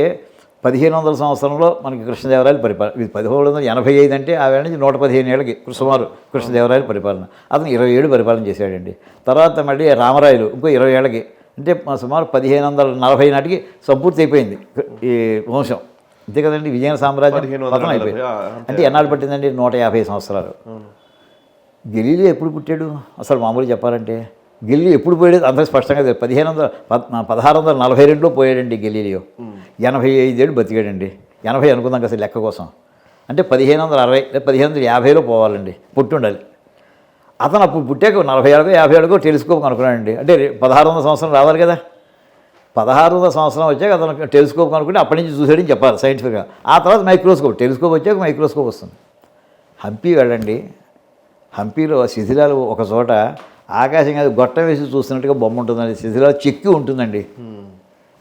1500 సంవత్సరంలో మనకి కృష్ణదేవరాయలు పరిపాలన, ఇది 1785 అంటే ఆ వేళ నుంచి 115 ఏళ్ళకి సుమారు కృష్ణదేవరాయలు పరిపాలన. అతను 20 ఏళ్ళు పరిపాలన చేశాడండి. తర్వాత మళ్ళీ రామరాయలు ఇంకో 20 ఏళ్ళకి, అంటే సుమారు 1540 నాటికి సంపూర్తి అయిపోయింది ఈ వంశం. అంతే కదండి, విజయనగర సామ్రాజ్యం పతనం అయిపోయింది. అంటే ఎన్నాళ్ళు పట్టిందండి? 150 సంవత్సరాలు. గెలీలియో ఎప్పుడు పుట్టాడు అసలు మామూలు చెప్పాలంటే? గెలీలియో ఎప్పుడు పోయాడు అంత స్పష్టంగా తెలియదు. 1642లో పోయాడండి గెలీలియో. 85 ఏళ్ళు బతికాడండి. 80 అనుకుందాం కదా లెక్క కోసం. అంటే 1560 లేదా 1550లో పోవాలండి పుట్టుండాలి. అతను అప్పుడు పుట్టాక 40 ఏళ్ళకో 50 ఏళ్ళకో టెలిస్కోప్ కనుక్కున్నాడండి. అంటే 1600 సంవత్సరం రావాలి కదా. 1600 సంవత్సరం వచ్చాక అతను టెలిస్కోప్ కనుక్కుంటే అప్పటి నుంచి చూసాడని చెప్పాలి సైంటిఫిక్గా. ఆ తర్వాత మైక్రోస్కోప్, టెలిస్కోప్ వచ్చాక మైక్రోస్కోప్ వస్తుంది. హంపి వెళ్ళండి, హంపీలో శిథిలాలు ఒక చోట ఆకాశంగా గొట్టం వేసి చూస్తున్నట్టుగా బొమ్మ ఉంటుందండి. శిథిలాలు చెక్కి ఉంటుందండి.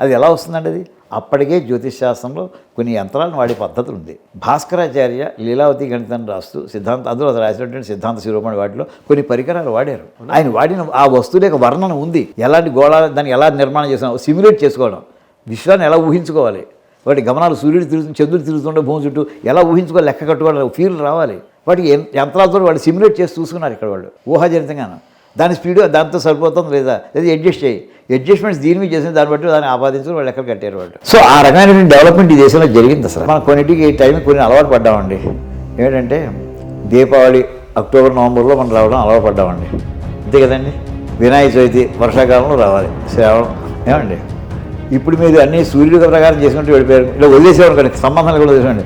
అది ఎలా వస్తుందండి? అది అప్పటికే జ్యోతిష్ శాస్త్రంలో కొన్ని యంత్రాలను వాడే పద్ధతులు ఉంది. భాస్కరాచార్య లీలావతి గణితాన్ని రాస్తూ సిద్ధాంత, అందులో రాసినటువంటి సిద్ధాంత శిరోమణి వాటిలో కొన్ని పరికరాలు వాడారు. ఆయన వాడిన ఆ వస్తువుల యొక్క వర్ణన ఉంది. ఎలాంటి గోళాలు దాన్ని ఎలా నిర్మాణం చేసాం, సిమ్యులేట్ చేసుకోవడం, విశ్వాన్ని ఎలా ఊహించుకోవాలి, వాటి గమనాలు, సూర్యుడు తిరుగుతుంది, చంద్రుడు తిరుగుతుండే భూమి చుట్టూ ఎలా ఊహించుకోవాలి, లెక్క కట్టుకోవాలి, ఫీల్ రావాలి. వాటికి యంత్రాలతో వాళ్ళు సిమ్యులేట్ చేసి చూసుకున్నారు ఇక్కడ వాళ్ళు ఊహాజనితంగాను. దాని స్పీడ్ దాంతో సరిపోతుంది లేదా అడ్జస్ట్ చేయి, అడ్జస్ట్మెంట్స్ దీని మీద చేసిన దాన్ని బట్టి దాన్ని ఆపాదించుకుని వాళ్ళు ఎక్కడ కట్టారు వాళ్ళు. సో ఆ రకమైనటువంటి డెవలప్మెంట్ ఈ దేశంలో జరిగింది. అసలు మనం కొన్నిటికి టైంకి కొన్ని అలవాటు పడ్డామండి. ఏంటంటే దీపావళి అక్టోబర్ నవంబర్లో మనం రావడం అలవాటు పడ్డామండి, అంతే కదండి. వినాయక చవితి వర్షాకాలంలో రావాలి, శ్రావణం, ఏమండి. ఇప్పుడు మీరు అన్నీ సూర్యుడి ప్రకారం చేసుకుంటూ వెళ్ళిపోయారు. ఇలా వదిలేసేవాడు కానీ సంబంధాలు కూడా వదిలేసేవాడి.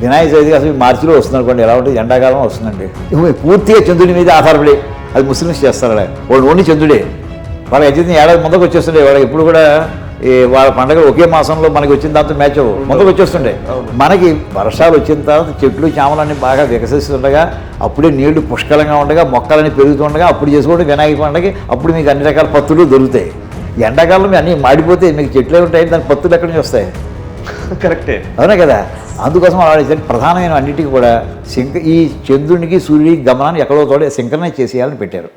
వినాయక చవితి అసలు మార్చిలో వస్తుంది అనుకోండి, ఎలా ఉంటుంది, ఎండాకాలం వస్తుందండి. పూర్తిగా చంద్రుడి మీద ఆధారపడి అది ముస్లిమ్స్ చేస్తారు. అలా వాళ్ళు ఓన్లీ చంద్రుడే. వాళ్ళకి అయితే ఏడాది ముందుకు వచ్చేస్తుండే. వాళ్ళకి ఎప్పుడు కూడా వాళ్ళ పండుగలు ఒకే మాసంలో మనకి వచ్చిన దాంతో మ్యాచ్ ముందుకు వచ్చేస్తుండే. మనకి వర్షాలు వచ్చిన తర్వాత చెట్లు చామలన్నీ బాగా వికసిస్తుండగా, అప్పుడే నీళ్లు పుష్కలంగా ఉండగా, మొక్కలన్నీ పెరుగుతుండగా అప్పుడు చేసుకోండి వినాయక పండుగకి. అప్పుడు మీకు అన్ని రకాల పత్తులు దొరుకుతాయి. ఎండాకాలం మీ అన్నీ మాడిపోతే మీకు చెట్లే ఉంటాయి, దాని పత్తులు ఎక్కడి నుంచి వస్తాయి? కరెక్టే, అవునా కదా. అందుకోసం వాళ్ళు ప్రధానమైన అన్నిటికీ కూడా ఈ చంద్రునికి సూర్యుడికి గమనాన్ని ఎక్కడో తోడే సింక్రనైజ్ చేసేయాలని పెట్టారు.